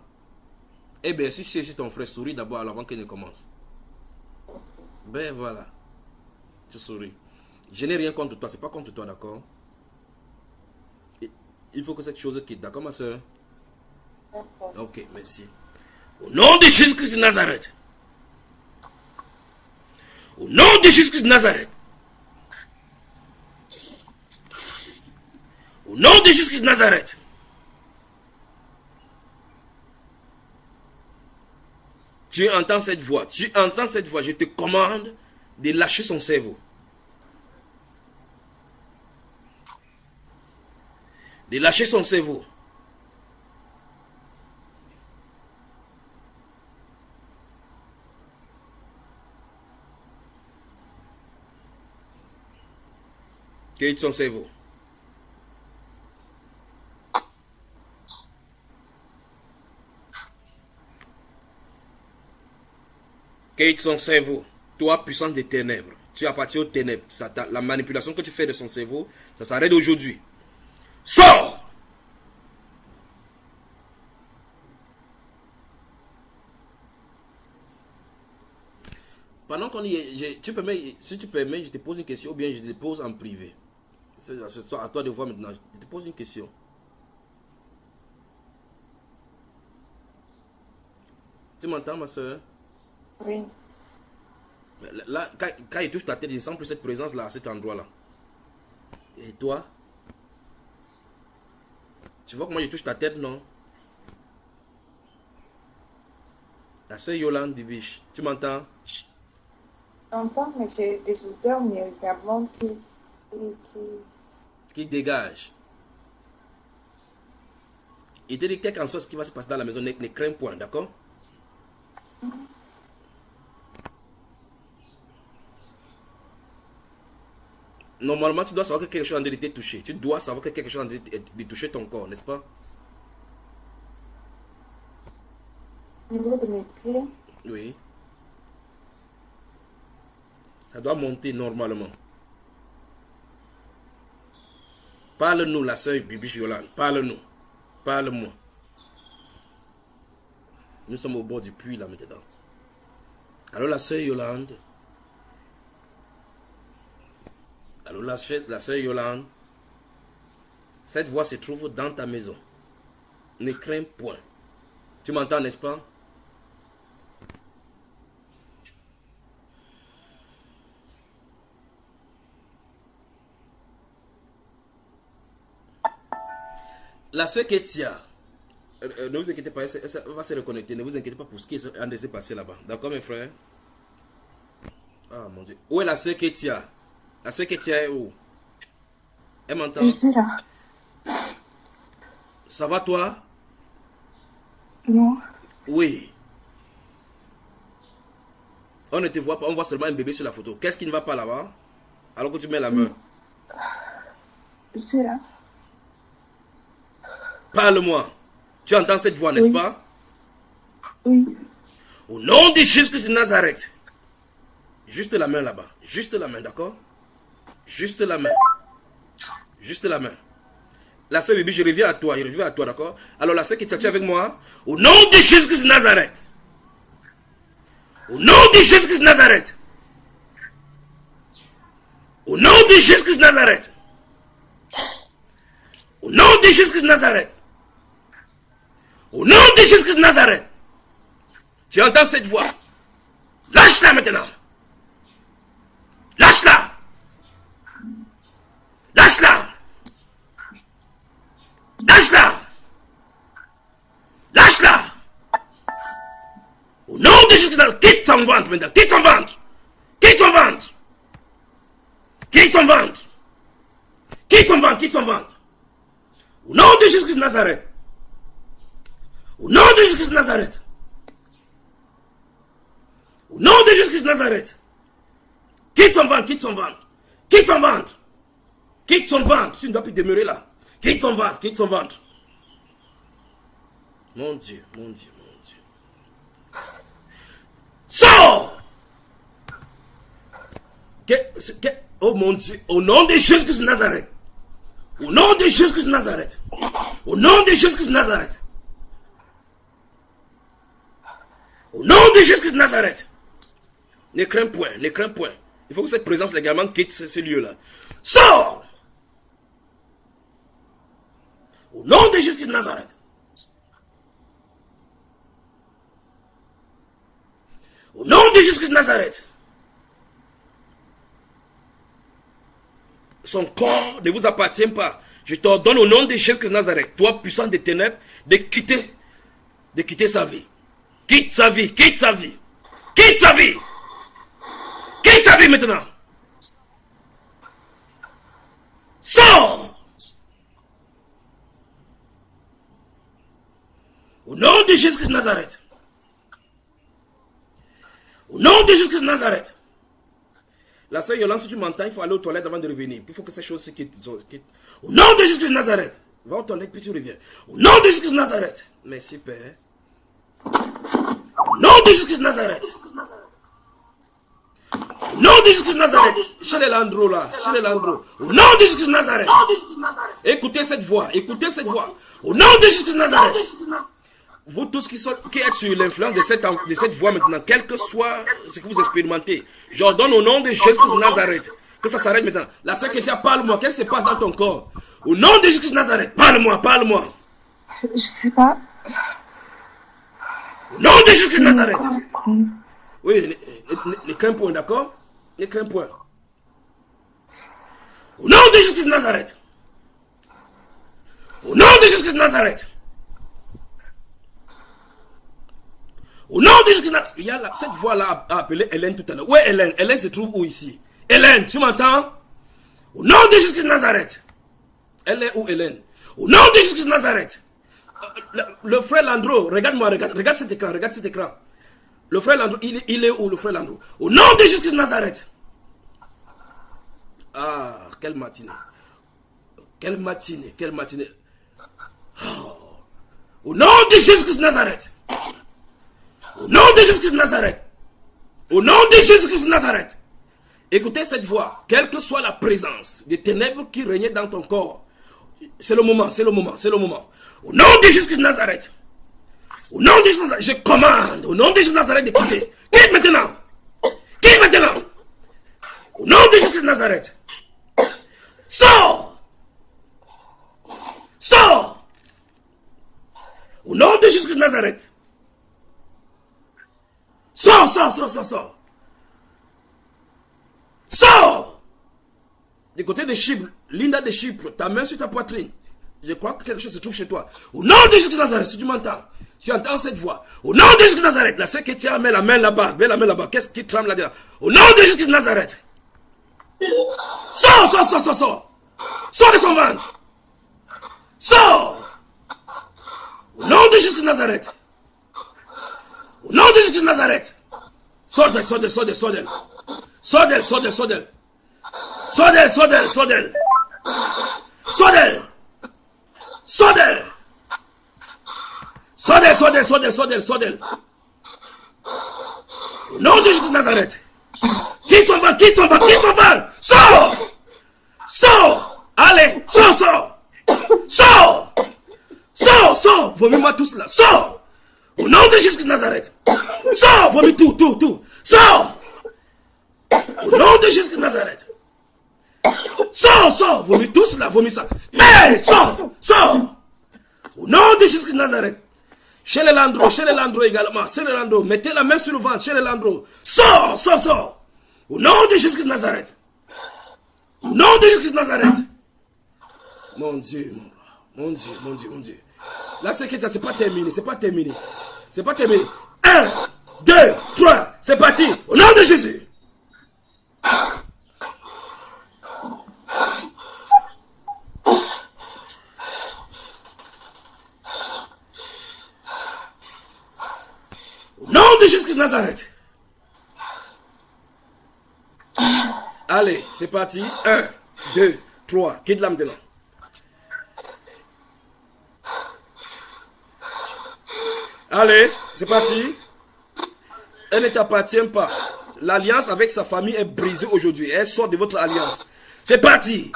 Eh bien, si je suis ton frère, souris d'abord avant qu'il ne commence. Ben voilà. Tu souris. Je n'ai rien contre toi, c'est pas contre toi, d'accord? Il faut que cette chose quitte. D'accord, ma soeur? D'accord. Ok, merci. Au nom de Jésus-Christ de Nazareth. Au nom de Jésus-Christ de Nazareth. Au nom de Jésus-Christ de Nazareth. Tu entends cette voix. Tu entends cette voix. Je te commande de lâcher son cerveau. De lâcher son cerveau. Quitte son cerveau. Quitte son cerveau. Toi, puissance des ténèbres. Tu appartiens aux ténèbres. La manipulation que tu fais de son cerveau, ça s'arrête aujourd'hui. Sors! Pendant qu'on y est, si tu permets, je te pose une question ou bien je te pose en privé. C'est à toi de voir maintenant. Je te pose une question. Tu m'entends, ma soeur? Oui. Là, quand il touche ta tête, il ne sent plus cette présence-là, à cet endroit-là. Et toi? Tu vois comment il touche ta tête, non? La soeur Yolande Bibiche, tu m'entends? J'entends, mais j'ai des odeurs nauséabondes Qui dégage. Il te dit quelque en soit ce qui va se passer dans la maison, ne crains point, d'accord? Normalement, tu dois savoir que quelque chose a été touché. Tu dois savoir que quelque chose a touché ton corps, n'est-ce pas? au niveau de mes pieds. Oui. Ça doit monter normalement. Parle-nous, la sœur Bibiche Yolande. Parle-nous. Parle-moi. Nous sommes au bord du puits là maintenant. Alors la sœur Yolande. Alors la sœur Yolande. Cette voix se trouve dans ta maison. Ne crains point. Tu m'entends, n'est-ce pas? La sœur Ketia, ne vous inquiétez pas, elle va se reconnecter. Ne vous inquiétez pas pour ce qui est en train de se passer là-bas. D'accord, mes frères? Ah, mon Dieu. Où est la sœur Ketia? La sœur Ketia est où? Elle m'entend? Je suis là. Ça va, toi? Non. Oui. On ne te voit pas, on voit seulement un bébé sur la photo. Qu'est-ce qui ne va pas là-bas? Alors que tu mets la main. Je suis là. Parle-moi. Tu entends cette voix, n'est-ce pas? Oui. Au nom de Jésus-Christ de Nazareth. Juste la main là-bas. Juste la main, d'accord? Juste la main. Juste la main. La sœur Bibi, je reviens à toi. Je reviens à toi, d'accord? Alors la sœur qui est avec moi. Au nom de Jésus-Christ de Nazareth. Au nom de Jésus-Christ de Nazareth. Au nom de Jésus-Christ de Nazareth. Au nom de Jésus-Christ de Nazareth. Au nom de Jésus-Christ de Nazareth. Tu entends cette voix? Lâche-la maintenant. Lâche-la. Lâche-la. Lâche-la. Lâche-la. Au nom de Jésus de Nazareth. Quitte son ventre maintenant. Quitte son ventre. Quitte son ventre. Quitte son ventre. Quitte son ventre. Quitte son ventre. Au nom de Jésus-Christ de Nazareth. Au nom de Jésus-Christ de Nazareth. Au nom de Jésus-Christ de Nazareth. Quitte son ventre, quitte son ventre. Quitte son ventre. Quitte son ventre. Tu ne dois plus demeurer là. Quitte son ventre, quitte son ventre. Mon Dieu, mon Dieu, mon Dieu. Sors! Oh mon Dieu. Au nom de Jésus-Christ de Nazareth. Au nom de Jésus-Christ de Nazareth. Au nom de Jésus-Christ de Nazareth. Au nom de Jésus-Christ de Nazareth. Ne crains point, ne crains point. Il faut que cette présence légalement quitte ce lieu-là. Sors! Nazareth. Au nom de Jésus-Christ de Nazareth. Son corps ne vous appartient pas. Je t'ordonne au nom de Jésus-Christ de Nazareth, toi puissant des ténèbres, de quitter sa vie. Quitte sa vie, quitte sa vie. Quitte sa vie. Quitte sa vie maintenant. Sors. Au nom de Jésus-Christ de Nazareth. Au nom de Jésus-Christ de Nazareth. La sœur Yolande, si tu m'entends, il faut aller aux toilettes avant de revenir. Il faut que ces choses se quittent. Au nom de Jésus-Christ de Nazareth. Va aux toilettes puis tu reviens. Au nom de Jésus-Christ de Nazareth. Merci Père. Au nom de Jésus-Christ de Nazareth. Au nom de Jésus-Christ de Nazareth. Chez les Landreaux là. Chez les Landreaux. Au nom de Jésus-Christ de Nazareth. Écoutez cette voix. Écoutez cette voix. Au nom de Jésus-Christ de Nazareth. Vous tous qui êtes sur l'influence de cette voix maintenant, quel que soit ce que vous expérimentez, j'ordonne au nom de Jésus-Christ de Nazareth que ça s'arrête maintenant. La sœur Kessia, parle-moi. Qu'est-ce qui se passe dans ton corps? Au nom de Jésus-Christ de Nazareth, parle-moi, parle-moi. Je sais pas. Au nom de Jésus-Christ de Nazareth. Oui, ne crains point, d'accord? Ne crains point. Au nom de Jésus-Christ de Nazareth. Au nom de Jésus-Christ de Nazareth. Au nom de Jésus-Christ, il y a cette voix-là a appelé Hélène tout à l'heure. Où est Hélène? Hélène se trouve où ici? Hélène, tu m'entends? Au nom de Jésus-Christ de Nazareth. Elle est où Hélène? Au nom de Jésus-Christ de Nazareth. Le frère Landreau, regarde-moi, regarde cet écran, regarde cet écran. Le frère Landreau, il est où le frère Landreau? Au nom de Jésus-Christ de Nazareth. Ah, quelle matinée. Quelle matinée, quelle matinée. Oh. Au nom de Jésus-Christ de Nazareth. Au nom de Jésus-Christ de Nazareth. Au nom de Jésus-Christ de Nazareth. Écoutez cette voix. Quelle que soit la présence des ténèbres qui régnaient dans ton corps. C'est le moment, c'est le moment, c'est le moment. Au nom de Jésus-Christ de Nazareth. Au nom de Jésus de Nazareth. Je commande. Au nom de Jésus de Nazareth de quitter. Quitte maintenant. Quitte maintenant. Au nom de Jésus de Nazareth. Sors. Sors. Au nom de Jésus de Nazareth. Sors, sors, sors, sors, sors. Sors. Du côté de Chypre, Linda de Chypre, ta main sur ta poitrine. Je crois que quelque chose se trouve chez toi. Au nom de Jésus de Nazareth, si tu m'entends, si tu entends cette voix. Au nom de Jésus de Nazareth, la sœur qui tient, met la main là-bas, met la main là-bas. Qu'est-ce qui tremble là-dedans? Au nom de Jésus de Nazareth. Sors, sors, sors, sors, sors. Sors de son ventre. Sors. Au nom de Jésus de Nazareth. Au nom de Jésus de Nazareth. Sors d'elle, sors d'elle, sors d'elle, sors d'elle. Sors d'elle, sors d'elle, sors d'elle. Sors d'elle, sors d'elle, sors d'elle. Sors d'elle. Sors d'elle. Sors d'elle, sors d'elle, sors d'elle, sors d'elle, sors d'elle. Au nom de Jésus de Nazareth. Quitte ton ventre, quitte ton ventre, quitte ton ventre. Sors. Sors. Allez, sors, sors. Sors. Sors, sors. Vomis-moi tout cela. Sors. Au nom de Jésus de Nazareth. Sors, vomis tout, tout, tout. Sors. Au nom de Jésus de Nazareth. Sors, sors, vomis tout cela, vomis ça. Mais sors, sors. Au nom de Jésus de Nazareth. Chez les Landreaux également. Chez les Landreaux, mettez la main sur le ventre, chez les Landreaux. Sors, sors, sors. Au nom de Jésus de Nazareth. Au nom de Jésus de Nazareth. Mon Dieu, mon Dieu, mon Dieu, mon Dieu. Là, c'est que ça, c'est pas terminé, c'est pas terminé. C'est pas terminé. 1, 2, 3, c'est parti. Au nom de Jésus. Au nom de Jésus de Nazareth. Allez, c'est parti. 1, 2, 3. Quitte l'âme de l'homme. Allez, c'est parti. Elle ne t'appartient pas. L'alliance avec sa famille est brisée aujourd'hui. Elle sort de votre alliance. C'est parti.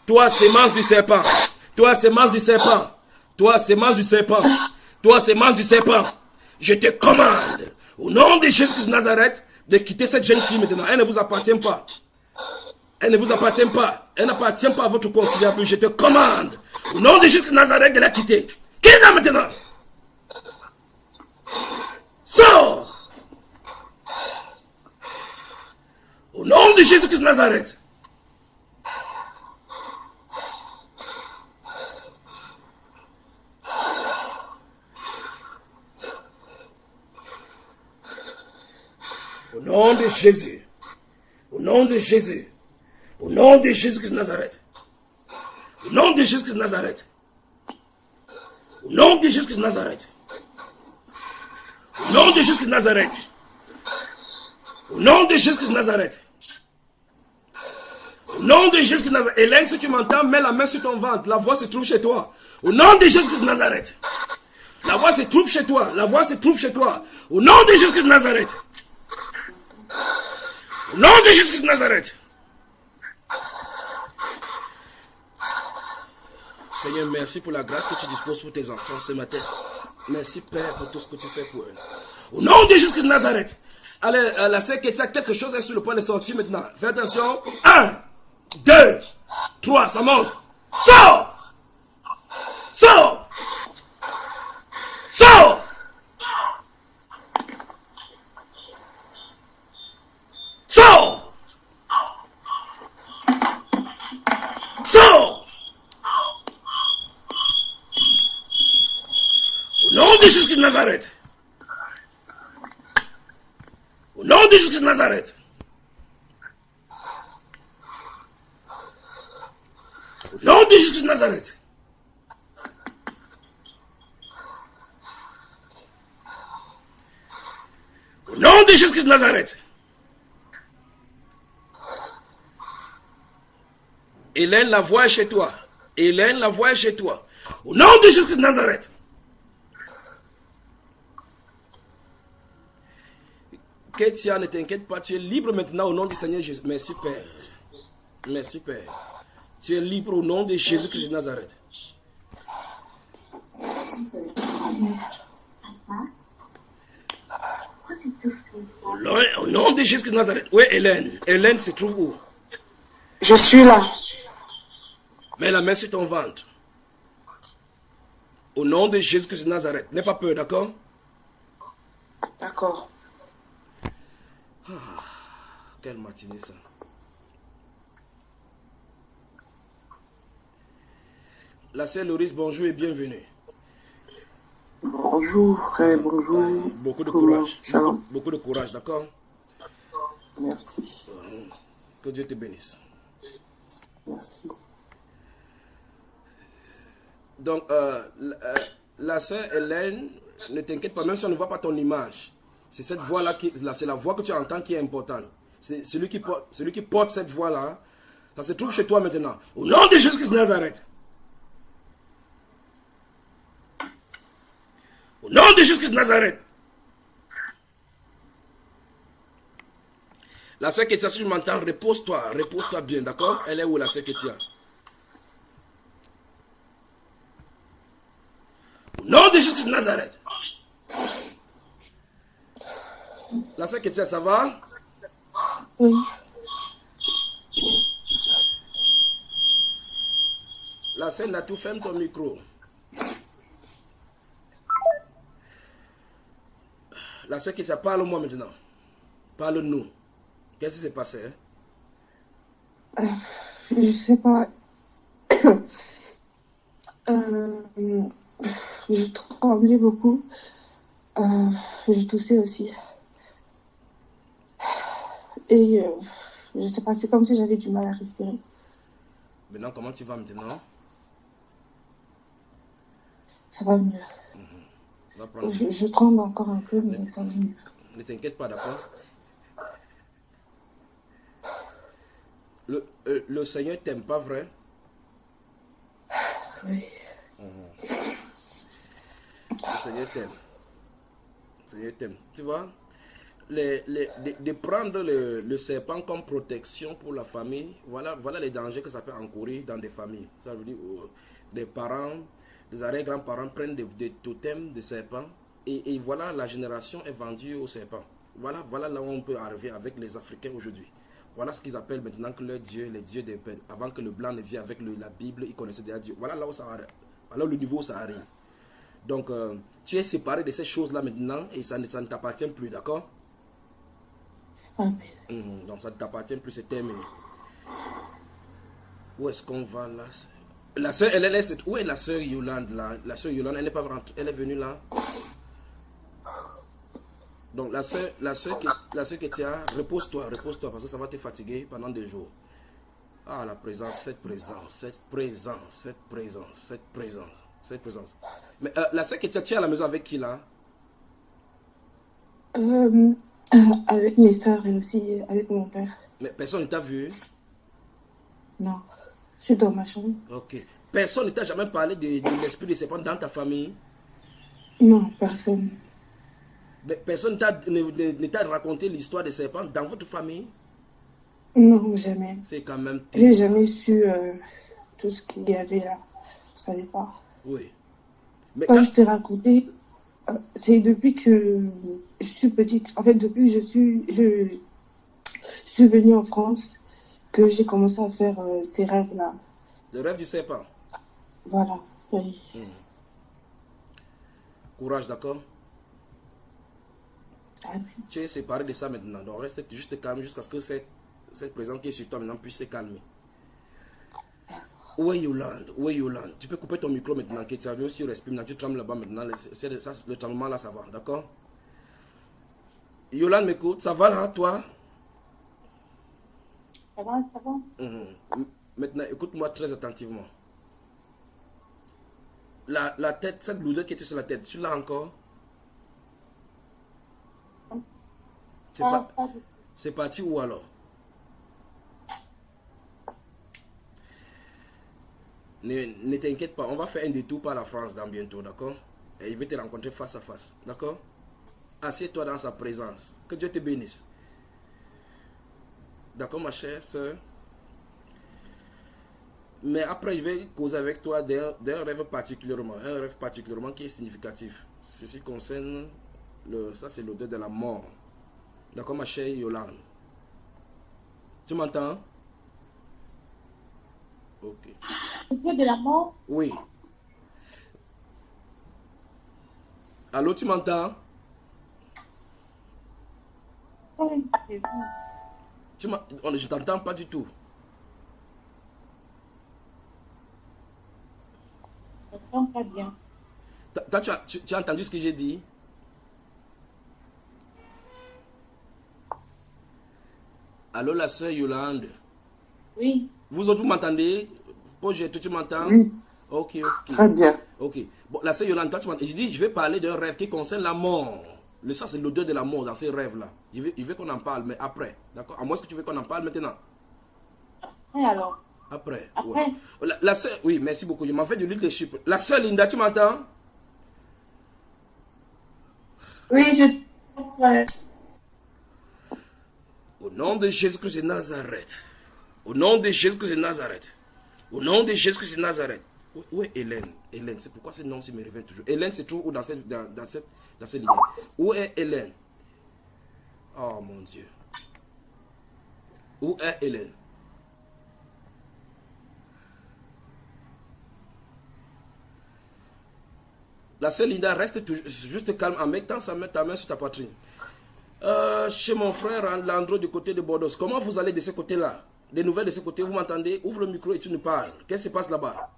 Toi, sémence du serpent. Toi, sémence du serpent. Toi, sémence du serpent. Toi, sémence du serpent. Je te commande, au nom de Jésus de Nazareth, de quitter cette jeune fille maintenant. Elle ne vous appartient pas. Elle ne vous appartient pas. Elle n'appartient pas à votre conciliable. Je te commande, au nom de Jésus de Nazareth, de la quitter. Qui est là maintenant? Sors! Au nom de Jésus-Christ de Nazareth. Au nom de Jésus. Au nom de Jésus. Au nom de Jésus-Christ de Nazareth. Au nom de Jésus-Christ de Nazareth. Au nom de Jésus-Christ de Nazareth. Au nom de Jésus-Christ de Nazareth. Au nom de Jésus-Christ de Nazareth. Au nom de Jésus-Christ de Nazareth. Hélène, si tu m'entends, mets la main sur ton ventre. La voix se trouve chez toi. Au nom de Jésus-Christ de Nazareth. La voix se trouve chez toi. La voix se trouve chez toi. Au nom de Jésus-Christ de Nazareth. Au nom de Jésus-Christ de Nazareth. Seigneur, merci pour la grâce que tu disposes pour tes enfants ce matin. Merci, Père, pour tout ce que tu fais pour eux. Au nom de Jésus-Christ de Nazareth. Allez, la sœur Ketia, quelque chose est sur le point de sortir maintenant. Fais attention. 1, 2, 3, ça monte. Sors! Sors! Sors! Sors! Sors! Au nom de Jésus-Christ de Nazareth. Au nom de Jésus-Christ de Nazareth. Au nom de Jésus-Christ de Nazareth. Au nom de Jésus-Christ de Nazareth. Hélène, la voix est chez toi. Hélène, la voix est chez toi. Au nom de Jésus-Christ de Nazareth. Ketia, ne t'inquiète pas, tu es libre maintenant au nom du Seigneur Jésus. Merci Père. Merci Père. Tu es libre au nom de Jésus-Christ de Nazareth. Au nom de Jésus-Christ de Nazareth. Oui, Hélène. Hélène se trouve où? Je suis là. Mets la main sur ton ventre. Au nom de Jésus-Christ de Nazareth. N'aie pas peur, d'accord? D'accord. Quelle matinée ça. La sœur Loris, bonjour et bienvenue. Bonjour, frère, bonjour. Beaucoup de courage. Shalom. Beaucoup de courage, d'accord? Merci. Que Dieu te bénisse. Merci. Donc, la sœur Hélène, ne t'inquiète pas, même si on ne voit pas ton image, c'est cette voix-là, c'est la voix que tu entends qui est importante. C'est celui qui porte cette voix-là. Ça se trouve chez toi maintenant. Au nom de Jésus-Christ de Nazareth. Au nom de Jésus-Christ de Nazareth. La sœur Ketia, si tu m'entends, repose-toi bien, d'accord? Elle est où la sœur Ketia? Au nom de Jésus-Christ de Nazareth. La sœur Ketia, ça va? Oui. La sœur Natou, ferme ton micro. La sœur Ketia, parle-moi maintenant. Parle-nous. Qu'est-ce qui s'est passé? Je sais pas. Je tremblais beaucoup. Je toussais aussi. Et je sais pas, c'est comme si j'avais du mal à respirer. Maintenant, comment tu vas maintenant? Ça va mieux. Va prendre... Je tremble encore un peu, mais ça va mieux. Ne t'inquiète pas, d'accord? Le Seigneur t'aime, pas vrai? Oui. Le Seigneur t'aime. Le Seigneur t'aime. Tu vois? De prendre le serpent comme protection pour la famille, voilà les dangers que ça peut encourir dans des familles. Ça veut dire des parents, des arrière-grands-parents prennent des totems de serpents et voilà, la génération est vendue au serpent. Voilà là où on peut arriver avec les Africains aujourd'hui. Voilà ce qu'ils appellent maintenant que leur Dieu, les dieux des pères. Avant que le blanc ne vienne avec la Bible, ils connaissaient déjà Dieu. Voilà là où ça arrive. Alors le niveau où ça arrive. Donc, tu es séparé de ces choses-là maintenant et ça ne t'appartient plus, d'accord? Amen. Donc, ça ne t'appartient plus, c'est terminé. Où est-ce qu'on va là? La soeur, où est la soeur Yolande là? La soeur Yolande, elle n'est pas rentrée, elle est venue là. Donc, la soeur Ketia, repose-toi, parce que ça va te fatiguer pendant 2 jours. Ah, la présence, cette présence. Mais la soeur Ketia, tu es à la maison avec qui là? Avec mes soeurs et aussi avec mon père. Mais personne ne t'a vu? Non, je suis dans ma chambre. Ok. Personne ne t'a jamais parlé de l'esprit de serpent dans ta famille? Non, personne. Mais personne ne t'a raconté l'histoire des serpents dans votre famille? Non, jamais. C'est quand même J'ai terrible. jamais su tout ce qu'il y avait là. Je savais pas. Oui. Mais Comme je t'ai raconté, c'est depuis que je suis petite. En fait, depuis que je suis venue en France que j'ai commencé à faire ces rêves-là. le rêve du serpent. Voilà. Oui. Courage, d'accord? Amen. Tu es séparé de ça maintenant. Donc reste juste calme jusqu'à ce que cette présence qui est sur toi maintenant puisse se calmer. Où est Yolande? Où est Yolande? Tu peux couper ton micro maintenant, que tu as vu si tu respires maintenant, tu trembles là-bas maintenant. Le tremblement là, ça va, d'accord? Yolande m'écoute, ça va là, toi? Ça va, ça va. Maintenant, écoute-moi très attentivement. La tête, cette lourdeur qui était sur la tête, tu l'as encore? C'est parti où alors? Ne t'inquiète pas, on va faire un détour par la France dans bientôt, d'accord? Et il va te rencontrer face à face, d'accord? Assieds-toi dans sa présence. Que Dieu te bénisse. D'accord, ma chère soeur? Mais après, je vais causer avec toi d'un rêve particulièrement. Un rêve particulièrement qui est significatif. Ceci concerne, ça c'est l'odeur de la mort. D'accord, ma chère Yolande? Tu m'entends? Ok. L'odeur de la mort? Oui. Allô, tu m'entends? Oui, c'est bon. Je t'entends pas du tout. Je t'entends pas bien. Toi, tu as entendu ce que j'ai dit? Allô, la soeur Yolande? Oui. Vous autres, vous m'entendez? Tu m'entends? Oui. Ok. Très bien. Ok. Bon, la soeur Yolande, toi, tu m'entends? Je dis, je vais parler d'un rêve qui concerne la mort. Ça, c'est l'odeur de la mort dans ces rêves-là. Je veux qu'on en parle, mais après. D'accord? À moins que tu veux qu'on en parle maintenant. Après alors? Après. Après? Ouais. La soeur, oui, merci beaucoup. Je m'en fais du leadership. La soeur Linda, tu m'entends? Oui, je... Ouais. Au nom de Jésus-Christ de Nazareth. Au nom de Jésus-Christ de Nazareth. Au nom de Jésus-Christ de Nazareth. Où est Hélène? Hélène, c'est pourquoi ce nom me revient toujours. Hélène se trouve où dans cette ligne? Où est Hélène? Oh mon Dieu. Où est Hélène? La sœur Linda reste juste calme en mettant ta main sur ta poitrine. Chez mon frère Landro du côté de Bordeaux, comment vous allez de ce côté-là? Des nouvelles de ce côté, vous m'entendez? Ouvre le micro et tu nous parles. Qu'est-ce qui se passe là-bas?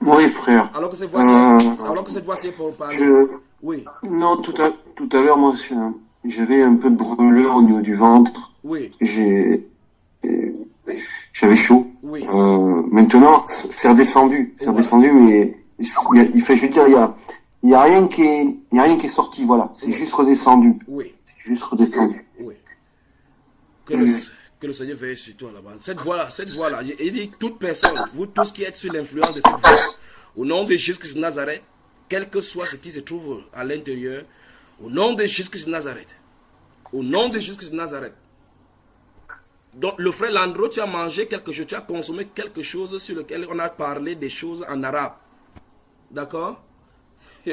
Oui, frère. Alors que cette voix-ci est pour parler. Oui. Non, tout à l'heure, moi, j'avais un peu de brûlure au niveau du ventre. Oui. J'avais chaud. Oui. Maintenant, c'est redescendu. C'est redescendu, mais il fait, je veux dire, il y a rien qui est sorti, voilà. C'est juste redescendu. Oui. C'est juste redescendu. Oui. Que le Seigneur veille sur toi là-bas. Cette voix-là, il dit toute personne, vous tous qui êtes sous l'influence de cette voix, au nom de Jésus-Christ de Nazareth, quel que soit ce qui se trouve à l'intérieur, au nom de Jésus-Christ de Nazareth, au nom de Jésus-Christ de Nazareth. Donc, le frère Landro, tu as mangé quelque chose, tu as consommé quelque chose sur lequel on a parlé des choses en arabe. D'accord? Tu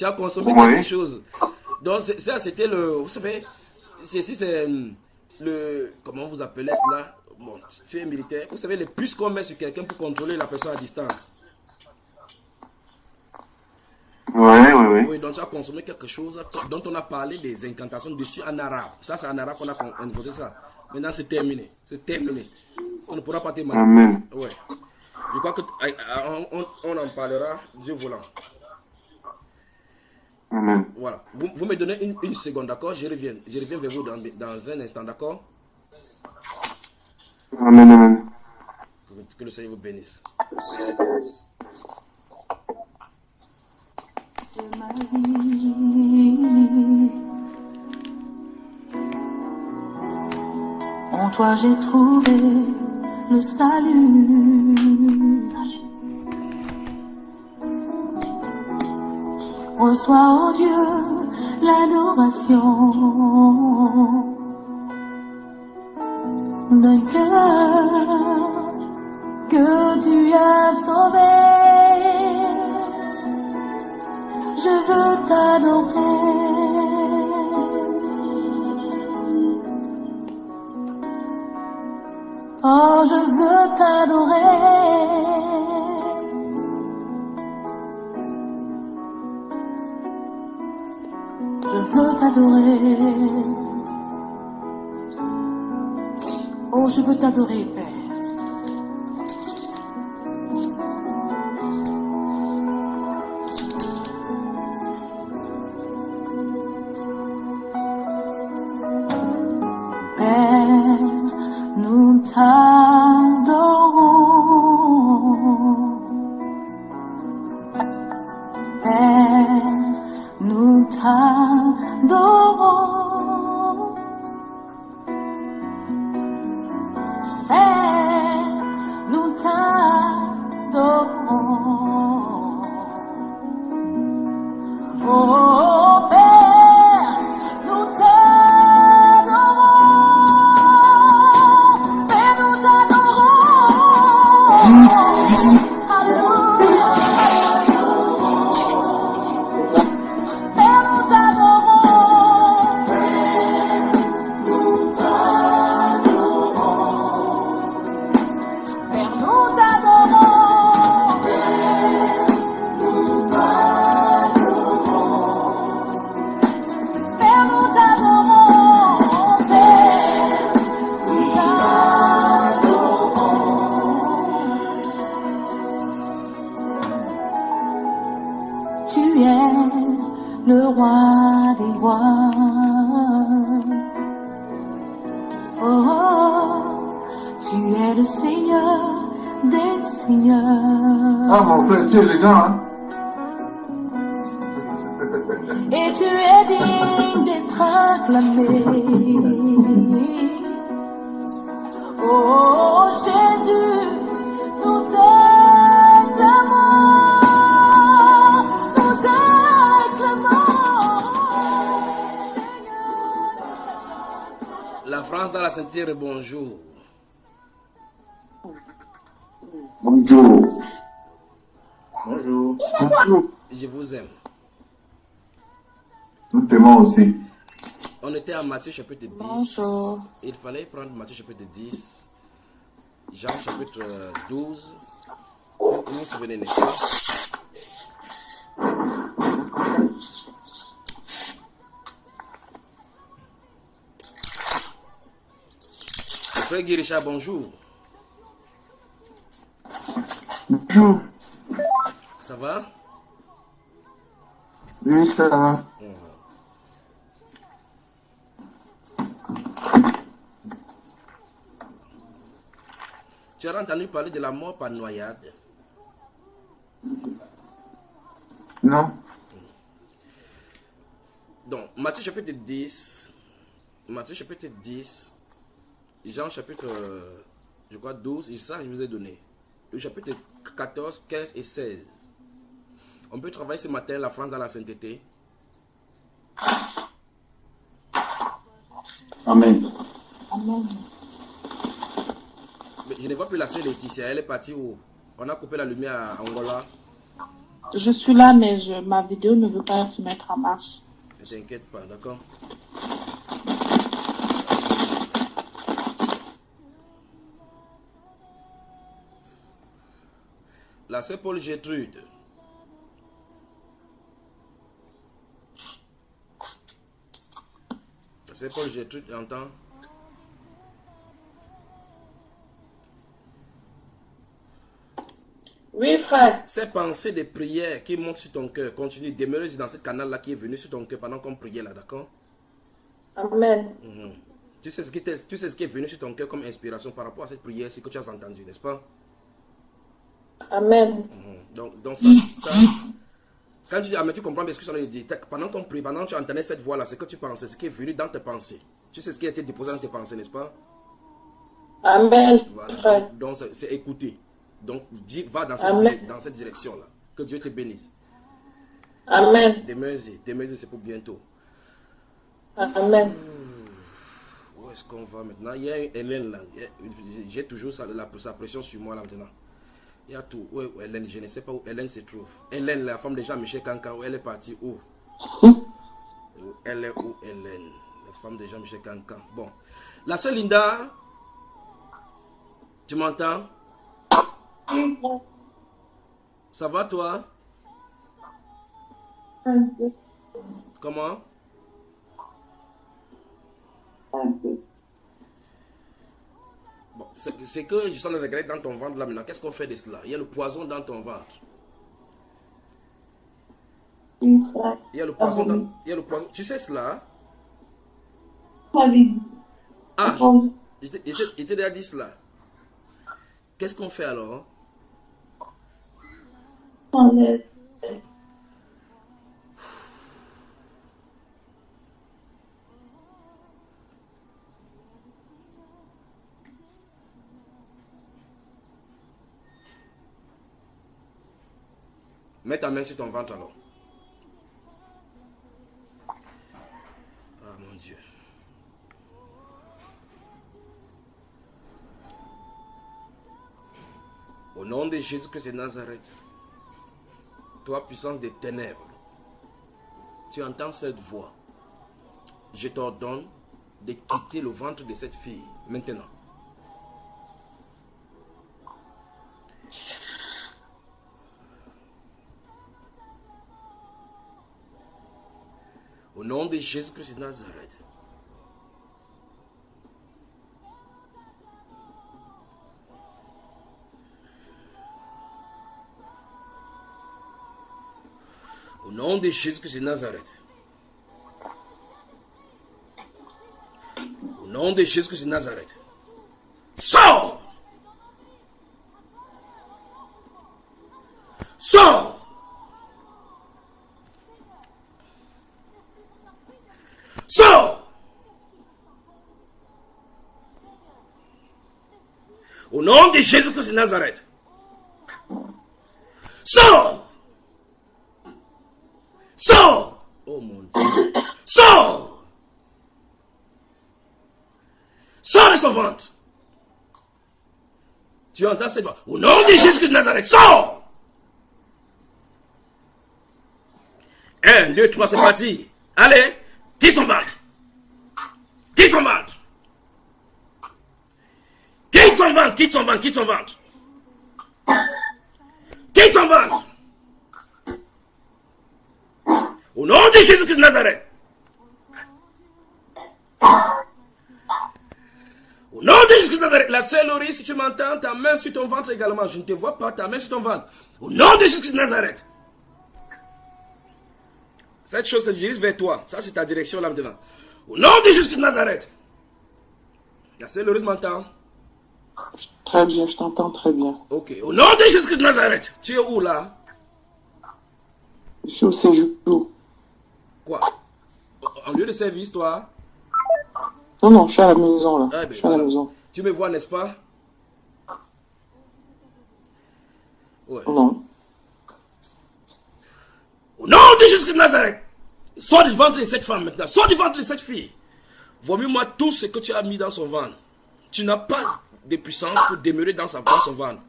as consommé quelque chose. Donc, ça, c'était vous savez, ceci, c'est comment vous appelez cela? Bon, tu es militaire. Vous savez, les puces qu'on met sur quelqu'un pour contrôler la personne à distance. Oui, donc tu as consommé quelque chose dont on a parlé des incantations dessus en arabe. Ça, c'est en arabe qu'on a inventé ça. Maintenant, c'est terminé. C'est terminé. On ne pourra pas te manipuler. Amen. Ouais. Je crois que on en parlera, Dieu voulant. Amen. Voilà. Vous me donnez une seconde, d'accord? Je reviens vers vous dans un instant, d'accord? Amen, amen. Que le Seigneur vous bénisse. De ma vie. En toi j'ai trouvé le salut. Reçois, oh Dieu, l'adoration d'un cœur que tu as sauvé. Je veux t'adorer. Oh, je veux t'adorer. Je veux t'adorer. Oh, je veux t'adorer, Père. Nous t'adorons, Père, nous t'adorons, Père, nous t'adorons, oh Père, nous t'adorons, Père, nous t'adorons, Alléluia, Père, nous t'adorons, Père, nous t'adorons, Père, nous t'adorons, Père, nous t'adorons. Tu es le roi des rois. Oh, tu es le Seigneur des seigneurs. Ah, mon frère, tu es élégant, hein? Et tu es digne d'être acclamé. Oh Jésus, nous t'acclamons, nous t'acclamons. La France dans la sainteté, bonjour. Bonjour. Bonjour. Je vous aime. Nous t'aimons aussi. On était à Matthieu chapitre 10. Bonjour. Il fallait prendre Matthieu chapitre 10, Jean chapitre 12. Vous vous souvenez, n'est-ce pas? Frère Guy Richard, bonjour. Bonjour. Ça va? Oui, ça va. Tu as entendu parler de la mort par noyade? Non. Donc, Matthieu chapitre 10, Jean chapitre, je crois 12, et ça, je vous ai donné. Le chapitre 14, 15 et 16. On peut travailler ce matin la France dans la sainteté. Amen. Amen. Mais je ne vois plus la sœur Laetitia, elle est partie où? On a coupé la lumière à Angola. Je suis là, mais ma vidéo ne veut pas se mettre en marche. Ne t'inquiète pas, d'accord? La sœur Paul Gertrude. C'est Paul Gertrude, entends. Oui, frère. Ces pensées de prière qui montent sur ton cœur, continue, demeure dans ce canal-là qui est venu sur ton cœur pendant qu'on priait là, d'accord? Amen. Tu sais ce qui est venu sur ton cœur comme inspiration par rapport à cette prière, c'est que tu as entendu, n'est-ce pas? Amen. Donc ça, quand tu dis, mais tu comprends bien ce que je t'en ai dit. Pendant qu'on prie, pendant que tu entendais cette voix-là, c'est que tu pensais, ce qui est venu dans tes pensées. Tu sais ce qui a été déposé dans tes pensées, n'est-ce pas? Amen. Voilà. Frère. Donc c'est écouter. Donc va dans cette direction-là. Que Dieu te bénisse. Amen. Demeure-y, c'est pour bientôt. Amen. Où est-ce qu'on va maintenant? Il y a Hélène là. J'ai toujours sa pression sur moi là maintenant. Il y a tout. Où est Hélène? Je ne sais pas où Hélène se trouve. Hélène, la femme de Jean-Michel Kankan, où elle est partie? Où? Elle est où, Hélène? La femme de Jean-Michel Kankan. Bon. La sœur Linda, tu m'entends? Ça va toi? Comment? Bon, c'est que je sens le regret dans ton ventre là maintenant. Qu'est-ce qu'on fait de cela? Il y a le poison dans ton ventre. Il y a le poison dans... Il y a le poison. Tu sais cela? Ah, il t'a déjà dit cela. Qu'est-ce qu'on fait alors? Mets ta main sur ton ventre alors. Ah mon Dieu. Au nom de Jésus-Christ de Nazareth, toi puissance des ténèbres, tu entends cette voix. Je t'ordonne de quitter le ventre de cette fille maintenant. Au nom de Jésus-Christ de Nazareth. Au nom de Jésus-Christ de Nazareth. Au nom de Jésus-Christ de Nazareth. Sors! Sors! Sors! Au nom de Jésus-Christ de Nazareth. Sors! Sors! Oh mon Dieu. Sors! Sors de son ventre. Tu entends cette voix? Au nom de Jésus-Christ de Nazareth, sors! 1, 2, 3, c'est parti. Allez, quitte son ventre. Quitte son ventre. Quitte son ventre, quitte son ventre, quitte son ventre. Quitte son ventre. Au nom de Jésus-Christ de Nazareth. Au nom de Jésus-Christ de Nazareth. La sœur Laurie, si tu m'entends, ta main sur ton ventre également. Je ne te vois pas, ta main sur ton ventre. Au nom de Jésus-Christ de Nazareth. Cette chose se dirige vers toi. Ça, c'est ta direction là maintenant. Au nom de Jésus-Christ de Nazareth. La sœur Laurie m'entend? Très bien, je t'entends très bien. Ok. Au nom de Jésus-Christ de Nazareth. Tu es où là? Je suis au séjour. Quoi? En lieu de service, toi? Non, non, je suis à la maison là. Ah, ben, je suis à la voilà. maison. Tu me vois, n'est-ce pas? Ouais. Non. Au nom de Jésus-Christ de Nazareth, sors du ventre de cette femme maintenant. Sors du ventre de cette fille. Vomis-moi tout ce que tu as mis dans son ventre. Tu n'as pas de puissance pour demeurer dans son ventre.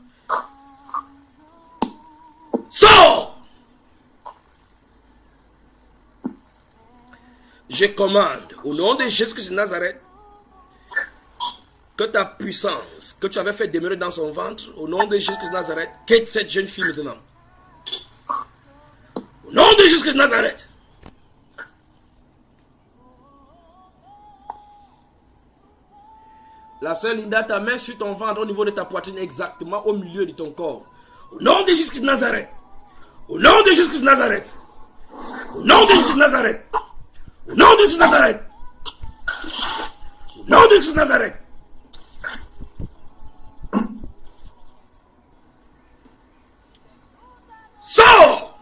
Sors! Je commande au nom de Jésus-Christ de Nazareth que ta puissance que tu avais fait demeurer dans son ventre, au nom de Jésus-Christ de Nazareth, quitte cette jeune fille maintenant. Au nom de Jésus-Christ de Nazareth. La sœur Linda, ta main sur ton ventre au niveau de ta poitrine, exactement au milieu de ton corps. Au nom de Jésus-Christ de Nazareth. Au nom de Jésus-Christ de Nazareth. Au nom de Jésus de Nazareth. Au nom de Jésus de Nazareth. Au nom de Jésus de Nazareth. Sors!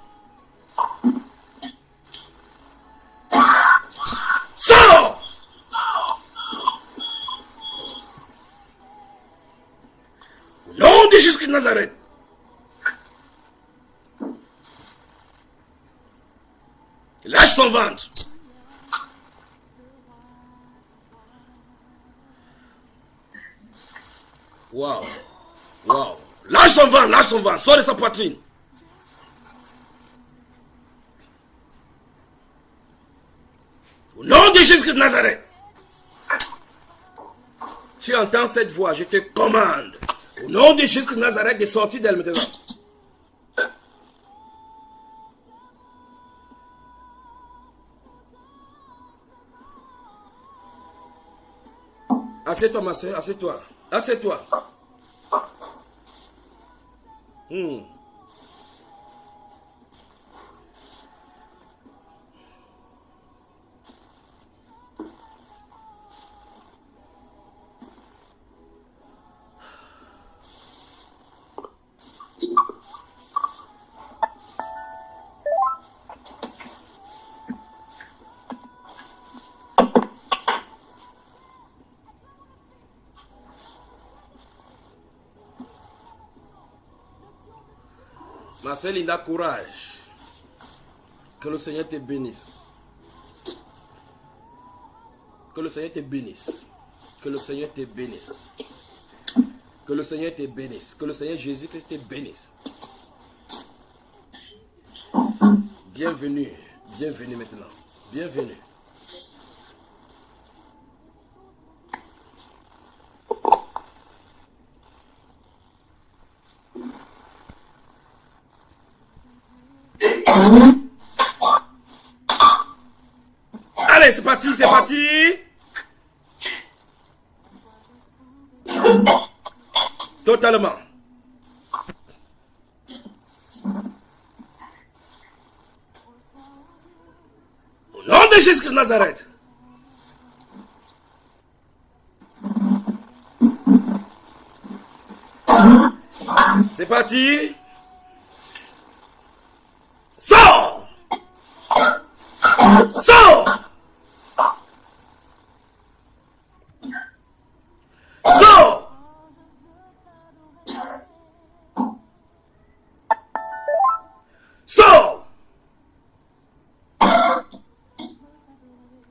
Sors! Au nom de Jésus de Nazareth. Lâche son ventre. Wow. Wow. Lâche son ventre, lâche son ventre. Sors de sa poitrine. Au nom de Jésus de Nazareth. Tu entends cette voix, je te commande. Au nom de Jésus de Nazareth de sortir d'elle maintenant. Assieds-toi, ma soeur, assieds-toi. Assieds-toi. Ma sœur Linda, courage. Que le Seigneur te bénisse. Que le Seigneur te bénisse. Que le Seigneur te bénisse. Que le Seigneur te bénisse. Que le Seigneur Jésus-Christ te bénisse. Bienvenue. Bienvenue maintenant. Bienvenue. Allez, c'est parti, c'est parti. Totalement. Au nom de Jésus de Nazareth. C'est parti. Sors! Sors! Sors! Sors!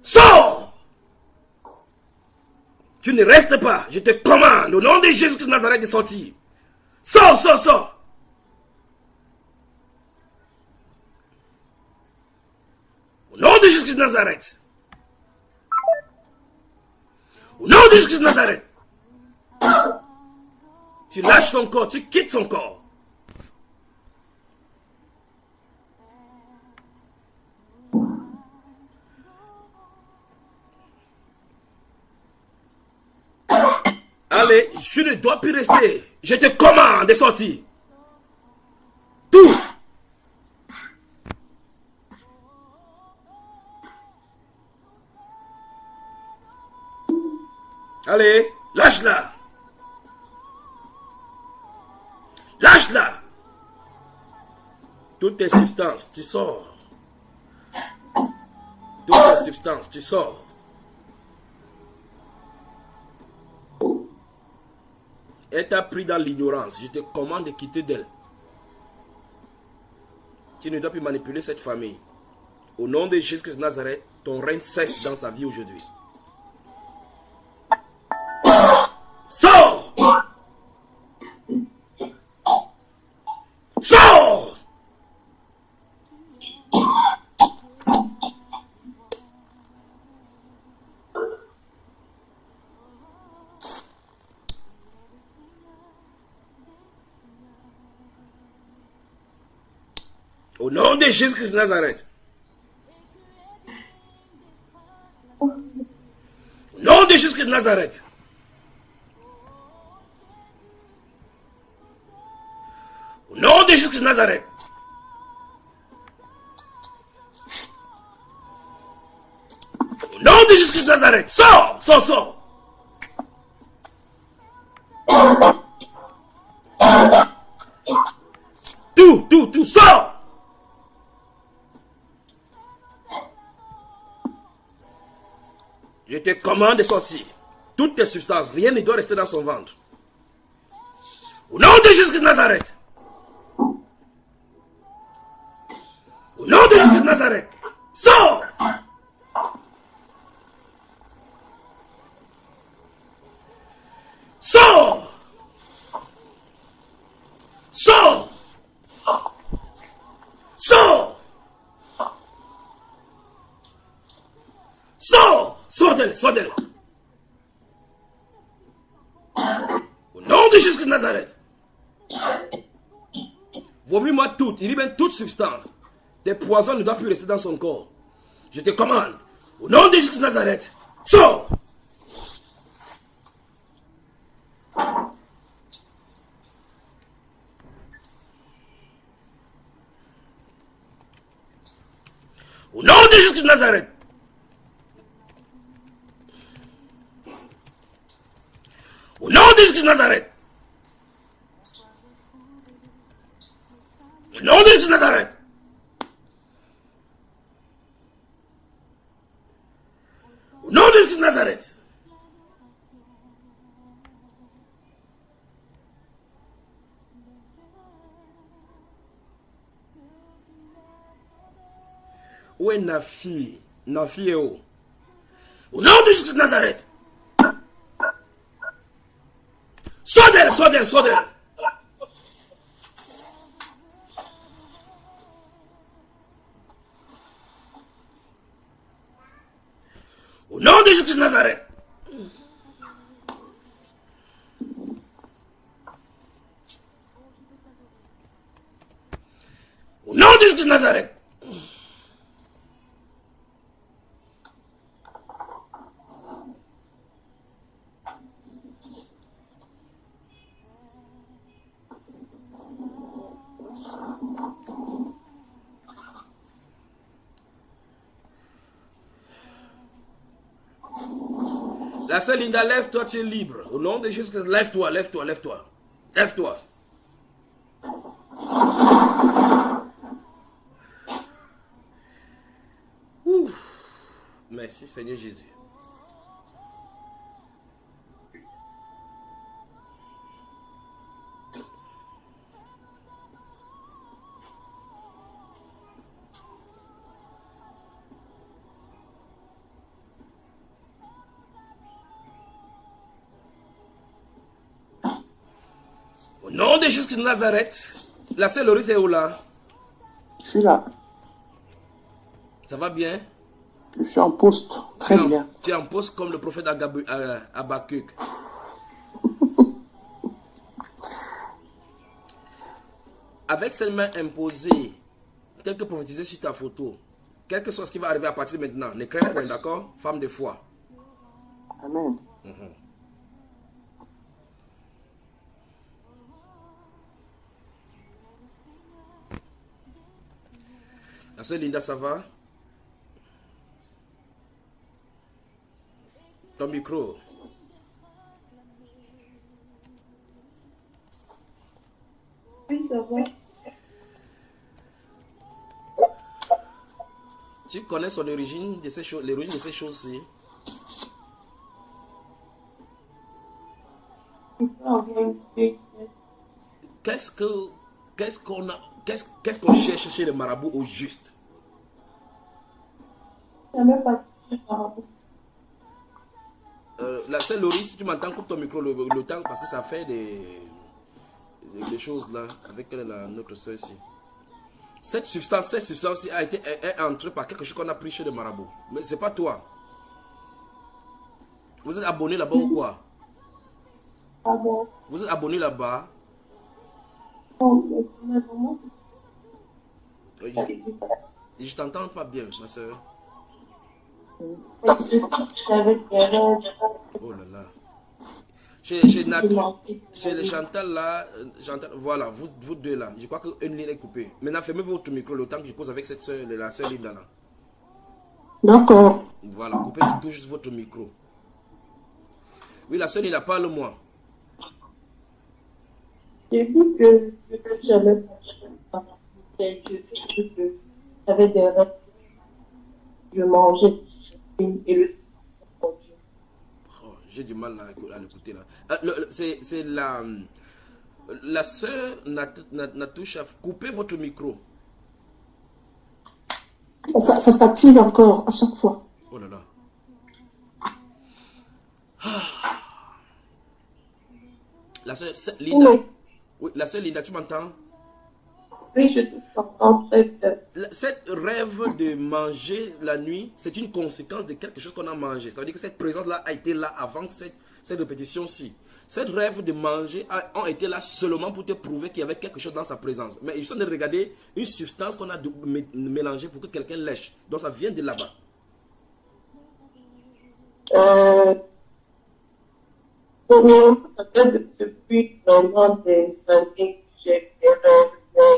Sors! Tu ne restes pas, je te commande au nom de Jésus de Nazareth de sortir. Sors, sors, sors! Au nom de Jésus de Nazareth. Au nom de Jésus de Nazareth. Tu lâches son corps, tu quittes son corps. Allez, je ne dois plus rester. Je te commande de sortir. Tout. Allez, lâche-la. Lâche-la. Toutes tes substances, tu sors. Toutes tes substances, tu sors. Elle t'a pris dans l'ignorance. Je te commande de quitter d'elle. Tu ne dois plus manipuler cette famille. Au nom de Jésus de Nazareth, ton règne cesse dans sa vie aujourd'hui. Sors! Sors! Au nom de Jésus-Christ de Nazareth. Au nom de Jésus-Christ de Nazareth. Jésus-Christ de Nazareth. Au nom de Jésus-Christ de Nazareth. Sors, sors, sors. Tout, sors. Je te commande de sortir. Toutes tes substances, rien ne doit rester dans son ventre. Au nom de Jésus de Nazareth. Au nom de Jésus de Nazareth. Sors. Sors. Sors. Sors. Sors. Sors d'elle, sors d'elle. Au nom de Jésus de Nazareth. Vomis-moi toute, il dit même toute substance. Des poisons ne doivent plus rester dans son corps. Je te commande, au nom de Jésus de Nazareth, sors! Au nom de Jésus de Nazareth. Au nom de Jésus de Nazareth. Au nom de Jésus de Nazareth. Au nom de Jésus de Nazareth. Où est Nafi? Nafi est où? Au nom de Jésus de Nazareth. Sors d'elle, sors d'elle, sors d'elle. Au nom de Jésus de Nazareth. Au nom de Jésus de Nazareth. La sœur Linda, lève-toi, tu es libre. Au nom de Jésus, lève-toi, lève-toi, lève-toi. Lève-toi. Merci Seigneur Jésus. Au nom de Jésus de Nazareth, la sœur Loris est où là? Je suis là. Ça va bien? Je suis en poste. Très bien. Tu es en poste comme le prophète Habakkuk. Avec cette main imposée, tel que prophétisé sur ta photo, quelque chose qui va arriver à partir de maintenant, ne crains point, d'accord? Femme de foi. Amen. La sœur Linda, ça va? Ton micro. Oui, ça va. Tu connais son origine de ces choses, l'origine de ces choses-ci? Qu'est-ce qu'on cherche chez les marabouts au juste? La sœur Laurie, si tu m'entends, coupe ton micro le temps parce que ça fait des choses là avec notre sœur ici. Cette substance est entrée par quelque chose qu'on a pris chez les marabouts. Mais c'est pas toi. Vous êtes abonné là-bas ou quoi? Vous êtes abonné là-bas? Je t'entends pas bien, ma soeur. Oh là là. Chez chez Chantal là, Chantal, voilà, vous deux là, je crois qu'une ligne est coupée. Maintenant, fermez votre micro le temps que je cause avec cette soeur, la soeur Linda là. D'accord. Voilà, coupez tout juste votre micro. Oui, la soeur Linda, parle-moi. J'ai dit que peut-être j'avais je sais que j'avais des rêves. Je mangeais et le Oh, j'ai du mal à l'écouter là. C'est la soeur Natoucha, coupez votre micro. Ça s'active encore à chaque fois. Oh là là. La soeur Linda. Oui, la soeur Linda, tu m'entends? Oui, je t'entends très bien. Cette rêve de manger la nuit, c'est une conséquence de quelque chose qu'on a mangé. Ça veut dire que cette présence-là a été là avant cette répétition-ci. Cette rêve de manger ont été là seulement pour te prouver qu'il y avait quelque chose dans sa présence. Mais ils sont de regarder une substance qu'on a mélangée pour que quelqu'un lèche. Donc ça vient de là-bas. Premièrement, ça fait depuis vraiment des années que j'ai des rêves, mais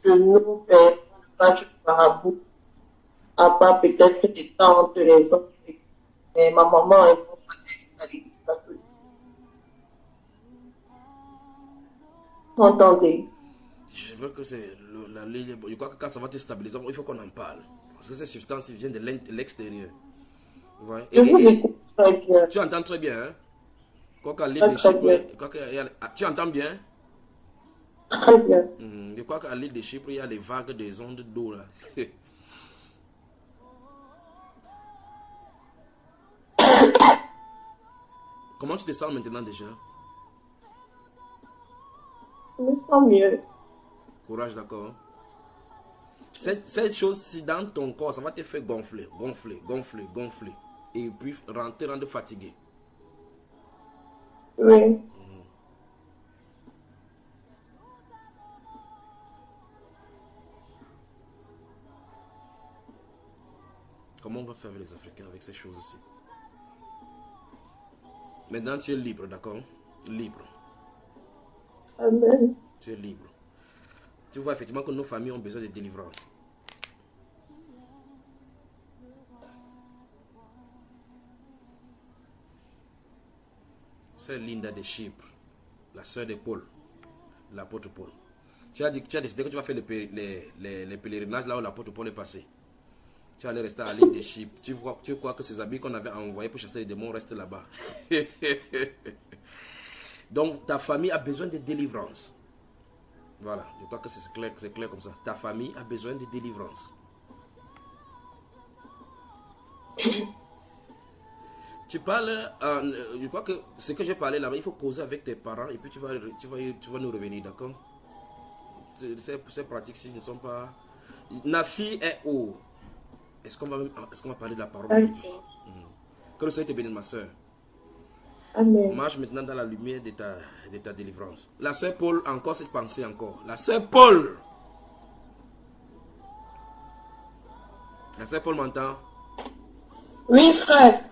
je ne personne pas du marabout, à part peut-être des temps de les autres. Mais ma maman est pour ça l'église catholique. Vous entendez? Je veux que c'est la ligne. Je crois que quand ça va te stabiliser, il faut qu'on en parle. Parce que ces substances ils viennent de l'extérieur. Ouais. Je vous écoute très bien. Tu entends très bien, hein? Quoi qu'à l'île de Chypre, tu entends bien? Très bien. Je crois qu'à l'île de Chypre, il y a les vagues des ondes d'eau là. Comment tu te sens maintenant déjà? Je me sens mieux. Courage, d'accord. Cette chose-ci dans ton corps, ça va te faire gonfler, gonfler, gonfler, gonfler. Et puis rendre fatigué. Oui. Comment on va faire avec les Africains avec ces choses-ci? Maintenant, tu es libre, d'accord? Libre. Amen. Tu es libre. Tu vois effectivement que nos familles ont besoin de délivrance. Sœur Linda de Chypre, la sœur de Paul, l'apôtre Paul. Tu as décidé que tu vas faire les pèlerinages là où l'apôtre Paul est passé. Tu allais rester à l'île de Chypre. Tu crois que ces habits qu'on avait envoyés pour chasser les démons restent là-bas. Donc ta famille a besoin de délivrance. Voilà, je crois que c'est clair comme ça. Ta famille a besoin de délivrance. Tu parles, je crois que ce que j'ai parlé là-bas, il faut causer avec tes parents et puis tu vas nous revenir, d'accord? Ces pratiques-ci ne sont pas... Nafi est où? Est-ce qu'on va parler de la parole aujourd'hui? Que le Seigneur te bénisse, ma soeur. Amen. Marche maintenant dans la lumière de ta délivrance. La soeur Paul, encore cette pensée encore. La soeur Paul. La soeur Paul m'entend? Oui, frère.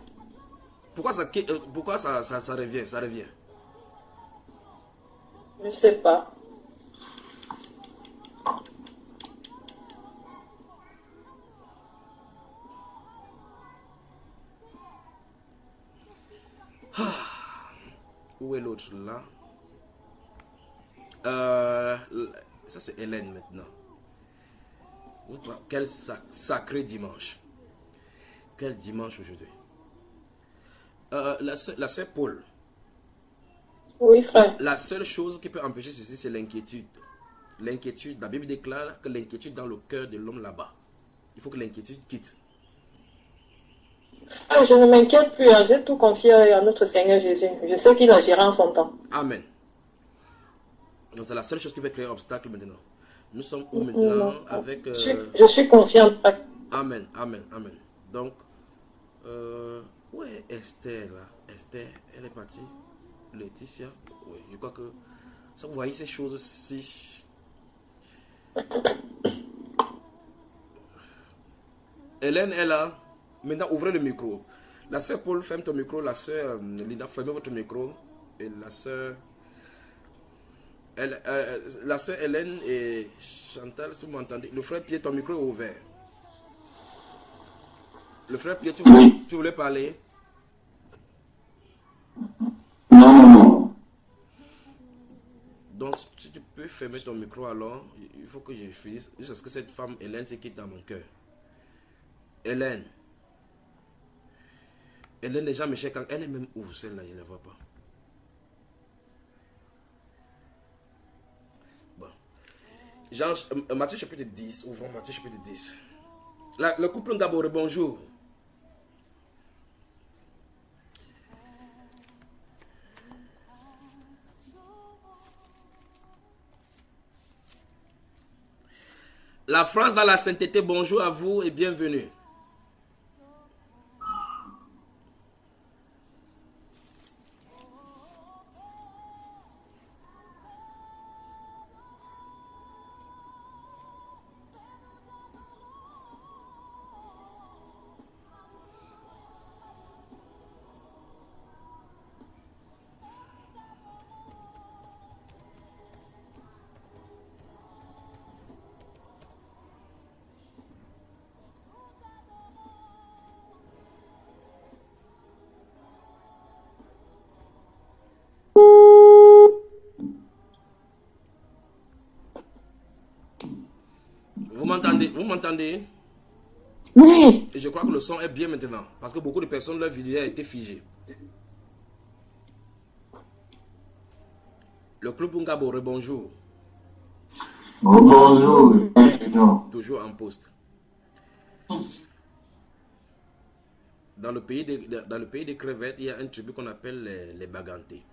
Pourquoi ça revient? Ça revient. Je ne sais pas. Où est l'autre là? Ça c'est Hélène maintenant. Quel sacré dimanche. Quel dimanche aujourd'hui. La sœur Paul. Oui, frère. La seule chose qui peut empêcher ceci, c'est l'inquiétude. L'inquiétude, la Bible déclare que l'inquiétude dans le cœur de l'homme là-bas. Il faut que l'inquiétude quitte. Je ne m'inquiète plus, j'ai tout confié à notre Seigneur Jésus. Je sais qu'il agira en son temps. Amen. Donc c'est la seule chose qui peut créer un obstacle maintenant. Nous sommes où maintenant avec... Je suis confiante. Amen, amen, amen. Donc, où est Esther là? Esther, elle est partie. Laetitia, oui, je crois que... Ça, vous voyez ces choses-ci. Hélène est là. Maintenant, ouvrez le micro. La soeur Paul, ferme ton micro. La soeur Linda, fermez votre micro. et la sœur. La sœur Hélène et Chantal, si vous m'entendez. Le frère Pierre, ton micro est ouvert. Le frère Pierre, tu voulais parler? Non. Donc, si tu peux fermer ton micro alors, il faut que je finisse. Juste parce que cette femme, Hélène, c'est qui est dans mon cœur. Hélène. Hélène, les gens me cherchent quand elle est même où, celle-là, je ne la vois pas. Bon. Jean, Matthieu chapitre 10, ouvrons Matthieu chapitre 10. Le couple d'abord, bonjour. La France dans la sainteté, bonjour à vous et bienvenue. Vous m'entendez? Vous m'entendez? Oui. Et je crois que le son est bien maintenant. Parce que beaucoup de personnes, leur vidéo a été figée. Le club Ngabo, bonjour. Bonjour. Toujours en poste. Dans le pays des crevettes, il y a un tribu qu'on appelle les Bagantés.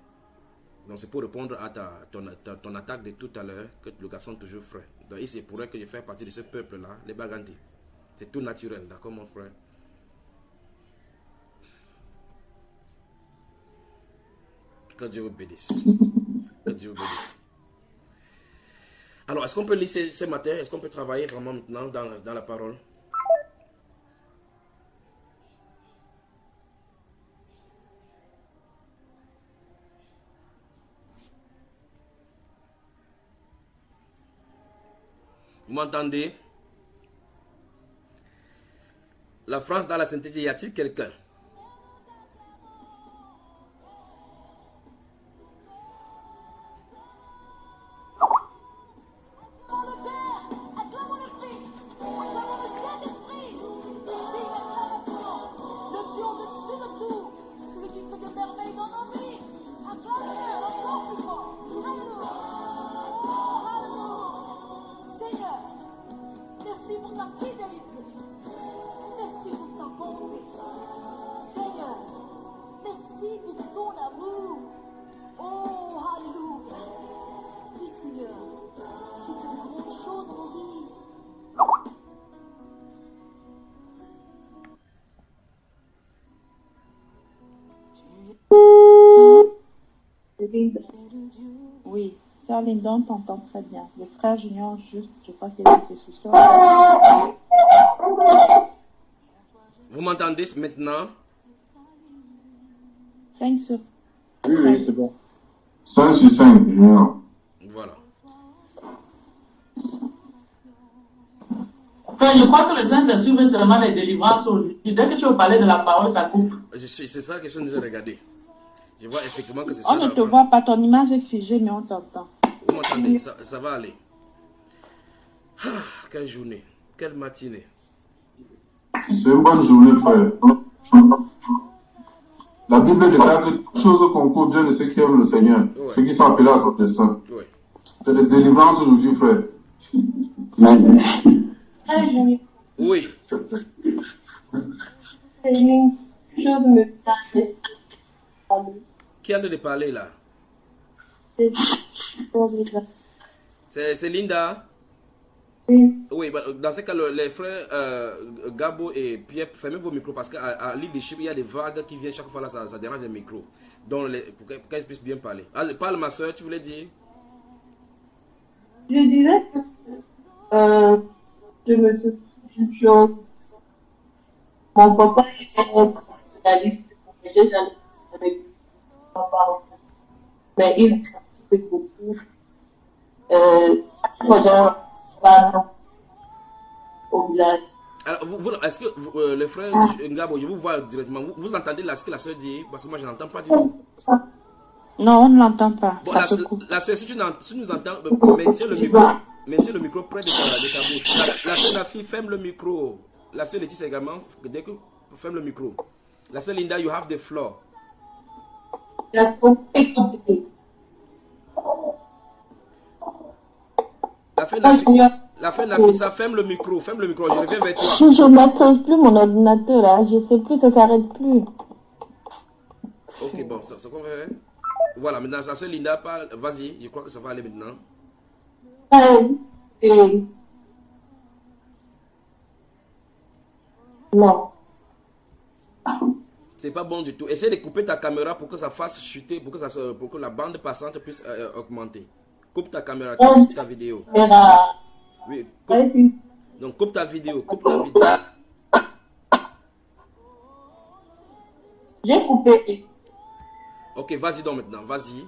Donc c'est pour répondre à ton attaque de tout à l'heure que le garçon est toujours frais. Donc il se pourrait que je fasse partie de ce peuple-là, les Bagantés. C'est tout naturel, d'accord mon frère? Que Dieu vous bénisse. Que Dieu vous bénisse. Alors, est-ce qu'on peut lire ce matin? Est-ce qu'on peut travailler vraiment maintenant dans la parole? Vous m'entendez? La France dans la sainteté, y a-t-il quelqu'un? Oui, Charlinda, on t'entend très bien. Le frère Junior, juste, je crois qu'il a un petit souci. Vous m'entendez maintenant? 5 sur... Oui, c'est bon. 5 sur 5, Junior. Voilà. Frère, je crois que le Saint-Esprit veut seulement les délivrances aujourd'hui. Dès que tu veux parler de la parole, ça coupe. C'est ça que je suis en train de regarder. Je vois effectivement que c'est ça. On ne te voit pas, ton image est figée, mais on t'entend. Vous m'entendez? Ça va aller. Ah, quelle journée, quelle matinée. C'est une bonne journée, frère. La Bible déclare que toute chose concourt bien de ceux qui aiment le Seigneur, ceux qui sont appelés à son dessein. C'est les délivrances aujourd'hui, frère. Oui. Qui a de parler là? C'est Linda? Oui, dans ce cas, les frères Gabo et Pierre, fermez vos micros parce qu'à leadership, il y a des vagues qui viennent chaque fois là, ça dérange les micros. Donc, pour qu'elles puissent bien parler. Parle, ma soeur, tu voulais dire? Je dirais que je me suis une chose. Mon papa est un journaliste, j'ai jamais avec mon papa. Mais il participe beaucoup. Au village. Alors, est-ce que le frère Ngabo, je vous vois directement, vous entendez là ce que la soeur dit? Parce que moi, je n'entends pas du tout. Non, on ne l'entend pas. Bon, la soeur, si tu nous entends, maintiens le micro près de ta bouche. La soeur, la fille, ferme le micro. La soeur Laetitia également, dès que ferme le micro. La soeur Linda, you have the floor. La fin Nafisa, ferme le micro, je reviens vers toi. Je ne maîtrise plus mon ordinateur là, je sais plus, ça s'arrête plus. Ok, bon, c'est qu'on va faire. Voilà, maintenant, la soeur Linda parle, vas-y, je crois que ça va aller maintenant. Non. C'est pas bon du tout. Essaye de couper ta caméra pour que ça fasse chuter, pour que la bande passante puisse augmenter. Coupe ta caméra, coupe ta vidéo. Oui, donc coupe ta vidéo, J'ai coupé. Ok, vas-y donc maintenant, vas-y.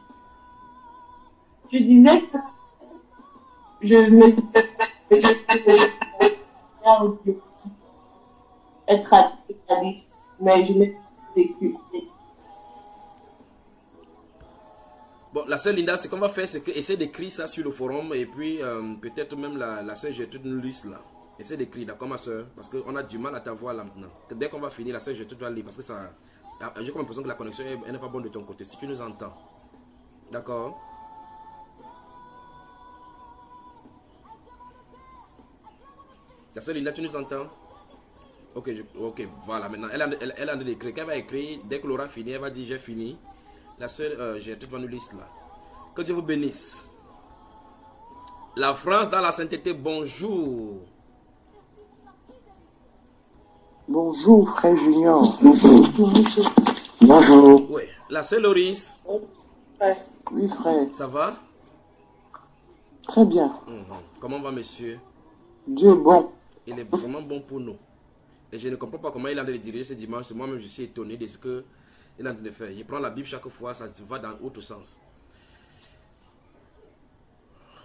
Je disais que je me être traditionnaliste, mais je n'ai pas vécu. Bon, la sœur Linda, ce qu'on va faire, c'est que essaie d'écrire ça sur le forum et puis peut-être même la sœur Gertrude nous liste là. Essaie d'écrire, d'accord ma sœur? Parce qu'on a du mal à t'avoir là maintenant. Dès qu'on va finir, la sœur Gertrude va lire parce que ça... J'ai comme l'impression que la connexion n'est pas bonne de ton côté, si tu nous entends. D'accord? La sœur Linda, tu nous entends? Ok, voilà, maintenant, elle a écrit. Quand elle va écrire, dès qu'elle aura fini, elle va dire j'ai fini. La sœur Gertrude va nous liste là. Que Dieu vous bénisse. La France dans la sainteté, bonjour. Bonjour, frère Junior. Bonjour. Oui, la sœur Loris. Oui, frère. Ça va? Très bien. Comment va monsieur? Dieu est bon. Il est vraiment bon pour nous. Et je ne comprends pas comment il est en train de diriger ce dimanche. Moi-même, je suis étonné de ce qu'il est en train de faire. Il prend la Bible chaque fois, ça va dans l'autre sens.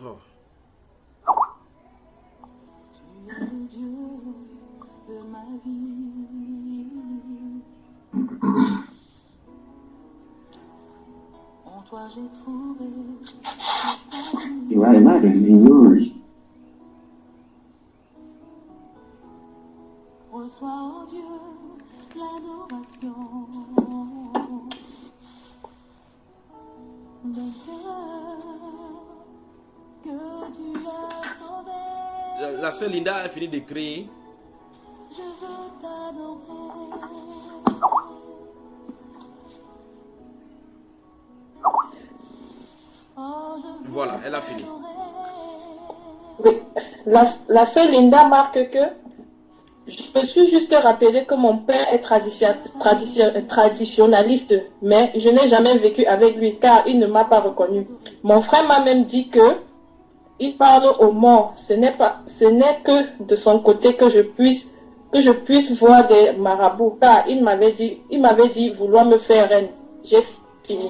Oh. Tu es le Dieu de ma vie. En toi j'ai trouvé. You are not in yours. Reçois, oh Dieu, l'adoration d'un cœur que tu as sauvé. La sœur Linda a fini d'écrire. Je veux t'adorer. Oh, voilà, elle a fini. Oui. La sœur Linda marque que je me suis juste rappelé que mon père est traditionnaliste, mais je n'ai jamais vécu avec lui car il ne m'a pas reconnu. Mon frère m'a même dit que il parle aux morts. Ce n'est que de son côté que je puisse voir des marabouts car il m'avait dit vouloir me faire reine. J'ai fini.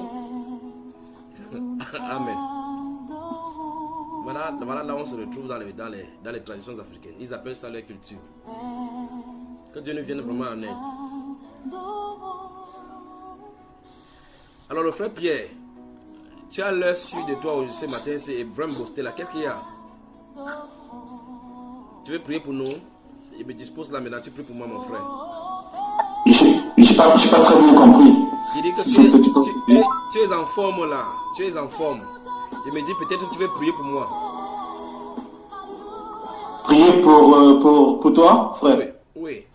Amen. Voilà là on se retrouve dans les traditions africaines. Ils appellent ça leur culture. Que Dieu nous vienne vraiment en aide. Alors le frère Pierre, tu as l'heure sur de toi ce matin, c'est Ibrahim Bosté là. Qu'est-ce qu'il y a? Tu veux prier pour nous? Il me dispose là maintenant, tu pries pour moi mon frère. Je n'ai pas très bien compris. Il dit que tu es en forme là. Tu es en forme. Il me dit peut-être que tu veux prier pour moi. Prier pour toi, frère? Oui. Oui.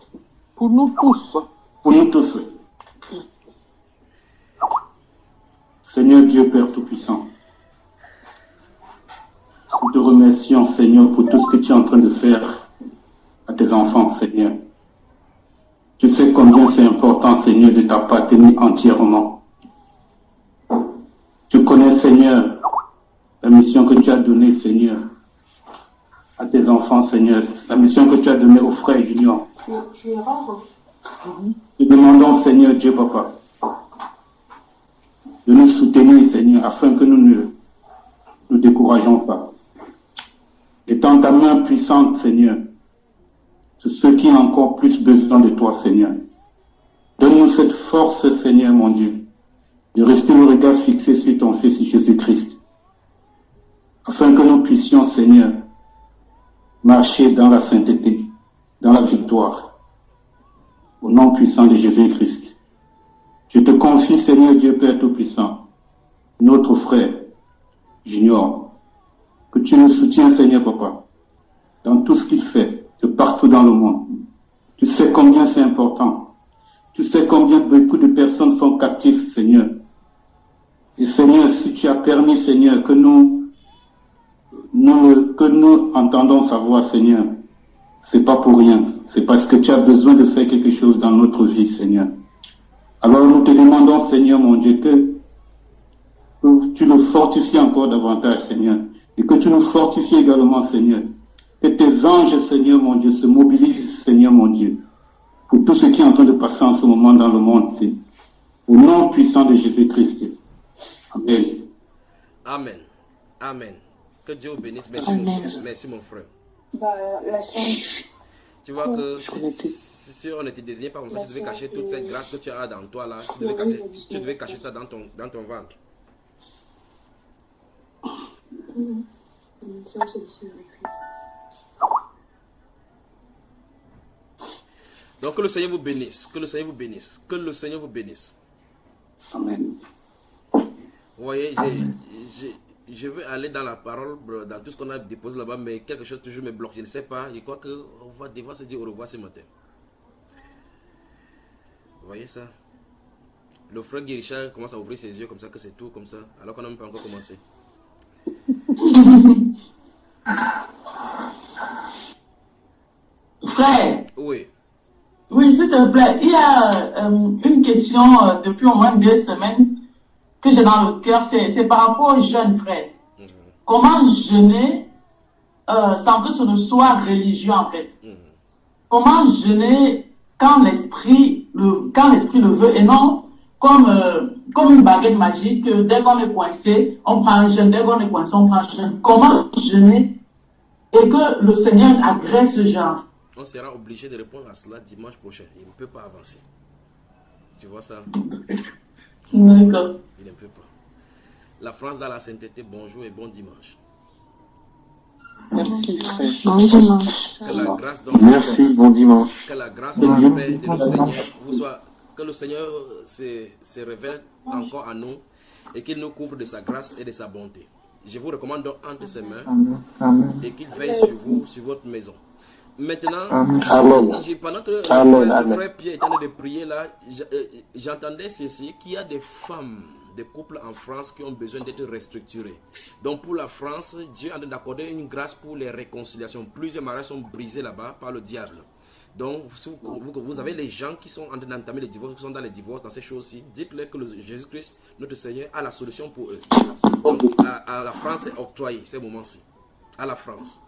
Pour nous tous. Pour nous tous. Seigneur Dieu Père Tout-Puissant, nous te remercions, Seigneur, pour tout ce que tu es en train de faire à tes enfants, Seigneur. Tu sais combien c'est important, Seigneur, de t'appartenir entièrement. Tu connais, Seigneur, la mission que tu as donnée, Seigneur, à tes enfants, Seigneur, la mission que tu as donnée aux frères Junior. Nous demandons, Seigneur Dieu, Papa, de nous soutenir, Seigneur, afin que nous ne nous décourageons pas. Étends ta main puissante, Seigneur, sur ceux qui ont encore plus besoin de toi, Seigneur. Donne-nous cette force, Seigneur, mon Dieu, de rester le regard fixé sur ton Fils Jésus-Christ, afin que nous puissions, Seigneur, marcher dans la sainteté, dans la victoire, au nom puissant de Jésus-Christ. Je te confie, Seigneur Dieu Père Tout-Puissant, notre frère, Junior, que tu nous soutiens, Seigneur Papa, dans tout ce qu'il fait, de partout dans le monde. Tu sais combien c'est important. Tu sais combien beaucoup de personnes sont captives, Seigneur. Et Seigneur, si tu as permis, Seigneur, que nous entendons sa voix, Seigneur, c'est pas pour rien. C'est parce que tu as besoin de faire quelque chose dans notre vie, Seigneur. Alors nous te demandons, Seigneur, mon Dieu, que tu nous fortifies encore davantage, Seigneur. Et que tu nous fortifies également, Seigneur. Que tes anges, Seigneur, mon Dieu, se mobilisent, Seigneur, mon Dieu, pour tout ce qui est en train de passer en ce moment dans le monde. Au nom puissant de Jésus-Christ. Amen. Amen. Amen. Que Dieu vous bénisse. Merci, mon frère. Merci, mon frère. Tu vois que si on était désigné par comme ça, tu devais cacher toute cette grâce que tu as dans toi là. Tu devais cacher ça dans ton ventre. Donc que le Seigneur vous bénisse. Que le Seigneur vous bénisse. Que le Seigneur vous bénisse. Amen. Vous voyez, je veux aller dans la parole, dans tout ce qu'on a déposé là-bas, mais quelque chose toujours me bloque. Je ne sais pas. Je crois qu'on va devoir se dire au revoir ce matin. Vous voyez ça? Le frère Guy Richard commence à ouvrir ses yeux comme ça, que c'est tout comme ça, alors qu'on n'a même pas encore commencé. Frère. Oui. Oui, s'il te plaît. Il y a une question depuis au moins 2 semaines que j'ai dans le cœur. C'est par rapport aux jeunes frères. Comment jeûner sans que ce ne soit religieux en fait? Comment jeûner quand l'esprit le veut et non comme une baguette magique, dès qu'on est coincé, on prend un jeûne, dès qu'on est coincé, on prend un jeûne. Comment jeûner et que le Seigneur agresse ce genre? On sera obligé de répondre à cela dimanche prochain. Il ne peut pas avancer. Tu vois ça? D'accord. Il ne peut pas. La France dans la sainteté, bonjour et bon dimanche. Merci frère. Bon dimanche. Que la grâce Merci, bon dimanche. Que la grâce et la paix de notre Seigneur vous soit. Que le Seigneur se révèle encore à nous et qu'il nous couvre de sa grâce et de sa bonté. Je vous recommande donc entre ses mains et qu'il veille sur vous, sur votre maison. Maintenant, pendant que le frère Pierre était en train de prier là, j'entendais ceci, qu'il y a des femmes, des couples en France qui ont besoin d'être restructurés. Donc pour la France, Dieu est en train d'accorder une grâce pour les réconciliations. Plusieurs mariages sont brisés là-bas par le diable. Donc, vous avez les gens qui sont en train d'entamer les divorces, qui sont dans les divorces, dans ces choses-ci, dites-leur que Jésus-Christ, notre Seigneur, a la solution pour eux. Donc, à la France, c'est octroyé ces moments-ci. À la France.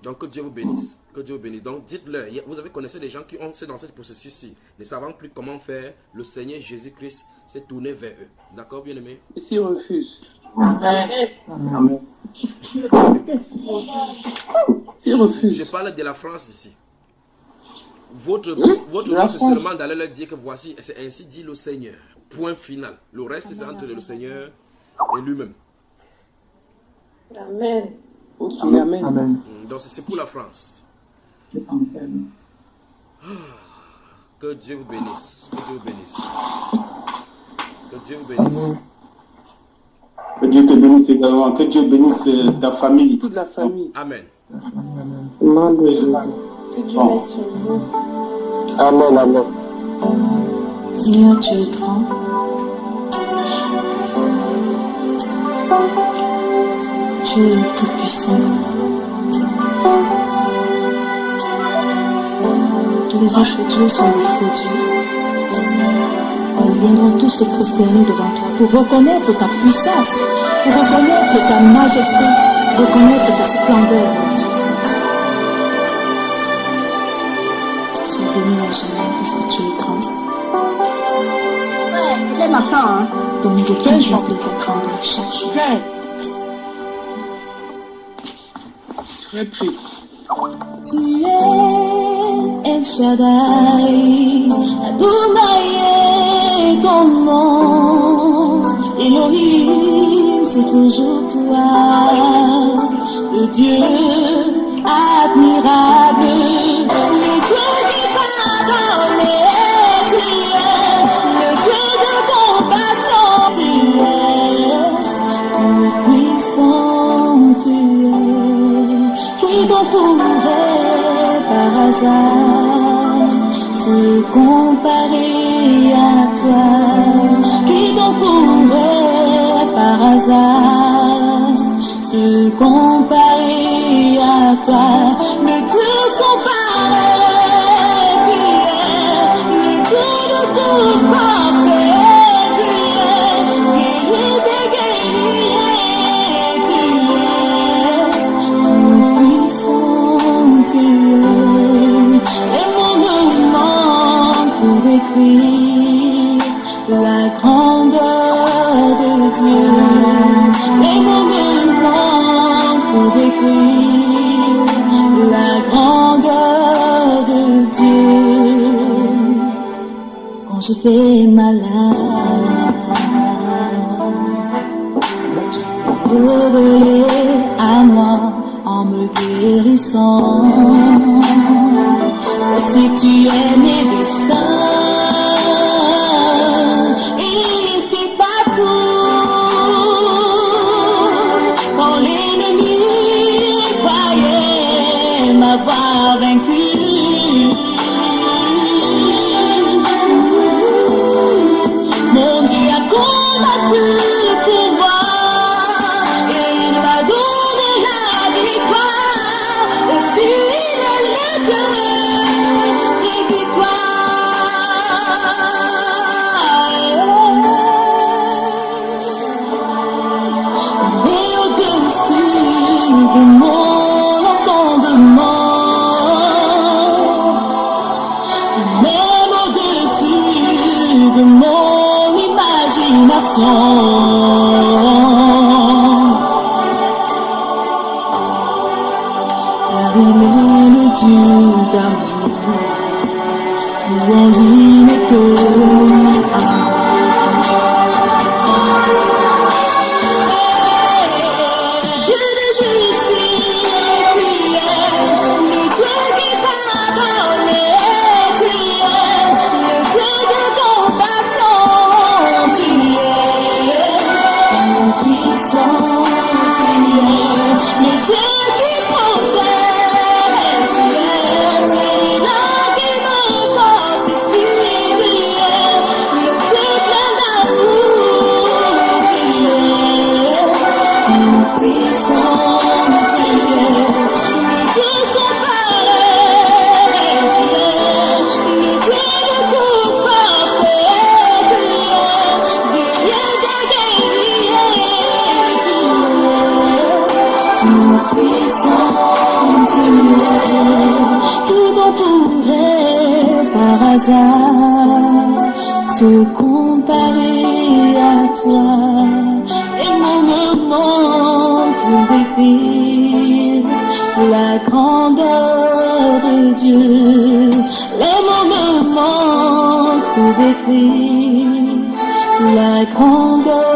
Donc, que Dieu vous bénisse. Que Dieu vous bénisse. Donc, dites-leur, vous avez connaissé des gens qui ont dans ce processus-ci, ne savant plus comment faire, le Seigneur Jésus-Christ s'est tourné vers eux. D'accord, bien-aimé? Et s'ils refusent? Amen. S'ils refusent? Je parle de la France ici. Votre rôle, c'est seulement d'aller leur dire que voici, c'est ainsi dit le Seigneur. Point final. Le reste, c'est entre le Seigneur et lui-même. Amen. Okay, amen. Amen. Donc, c'est pour la France. Que Dieu vous bénisse. Que Dieu vous bénisse. Que Dieu vous bénisse. Que Dieu te bénisse également. Que Dieu bénisse ta famille. Toute la famille. Amen. Nom de Jésus. Que Dieu mette sur vous. Amen, amen. Seigneur, tu es grand. Tu es tout puissant. Tous les anges de Dieu sont des faux dieux. Ils viendront tous se prosterner devant toi pour reconnaître ta puissance, pour reconnaître ta majesté, reconnaître ta splendeur, mon Dieu. Sois béni, mon Seigneur, parce que tu es grand. Elle m'attend, hein. Donc de contempler ta grandeur chaque jour. Très pris. Tu es El Shaddai, Adonai est ton nom, Elohim c'est toujours toi, le Dieu admirable, le Dieu qui pardonne, tu es le Dieu de compassion, tu es tout puissant, tu es, qui donc pourrait par hasard se comparer à toi, qui donc pourrait par hasard se comparer à toi, le Dieu sans pareil, tu es le Dieu de tout parfait, tu es guerrier des guerriers, tu es tout puissant, tu es, et mon moment pour décrire la grandeur de Dieu, et mon moment pour décrire la grandeur de Dieu. Quand j'étais malade, tu t'es révélé à moi en me guérissant. Et si tu es mes desseins, il sait pas tout. Quand l'ennemi croyait m'avoir vaincu, mon Dieu a combattu pour moi et il m'a donné la victoire. Aussi il est le Dieu des victoires. Mais au-dessus de mon entendement, même au-dessus de mon imagination, car il est le Dieu d'amour, tout en lui n'est que Dieu de justice, tu es le Dieu qui pardonne, tu es le Dieu de compassion, tu es tout puissant, tu es le Dieu qui protège, tu es celui-là qui me fortifie, tu es le Dieu plein d'amour, tu es tout puissant, tu es le Dieu sans pareil, tu es le Dieu de tout parfait, tu es guerrier des guerriers, tu es tout puissant, tu es tout dont pourrait par hasard se comparer à toi, et mon moment pour décrire la grandeur de Dieu, les moments pour décrire la grandeur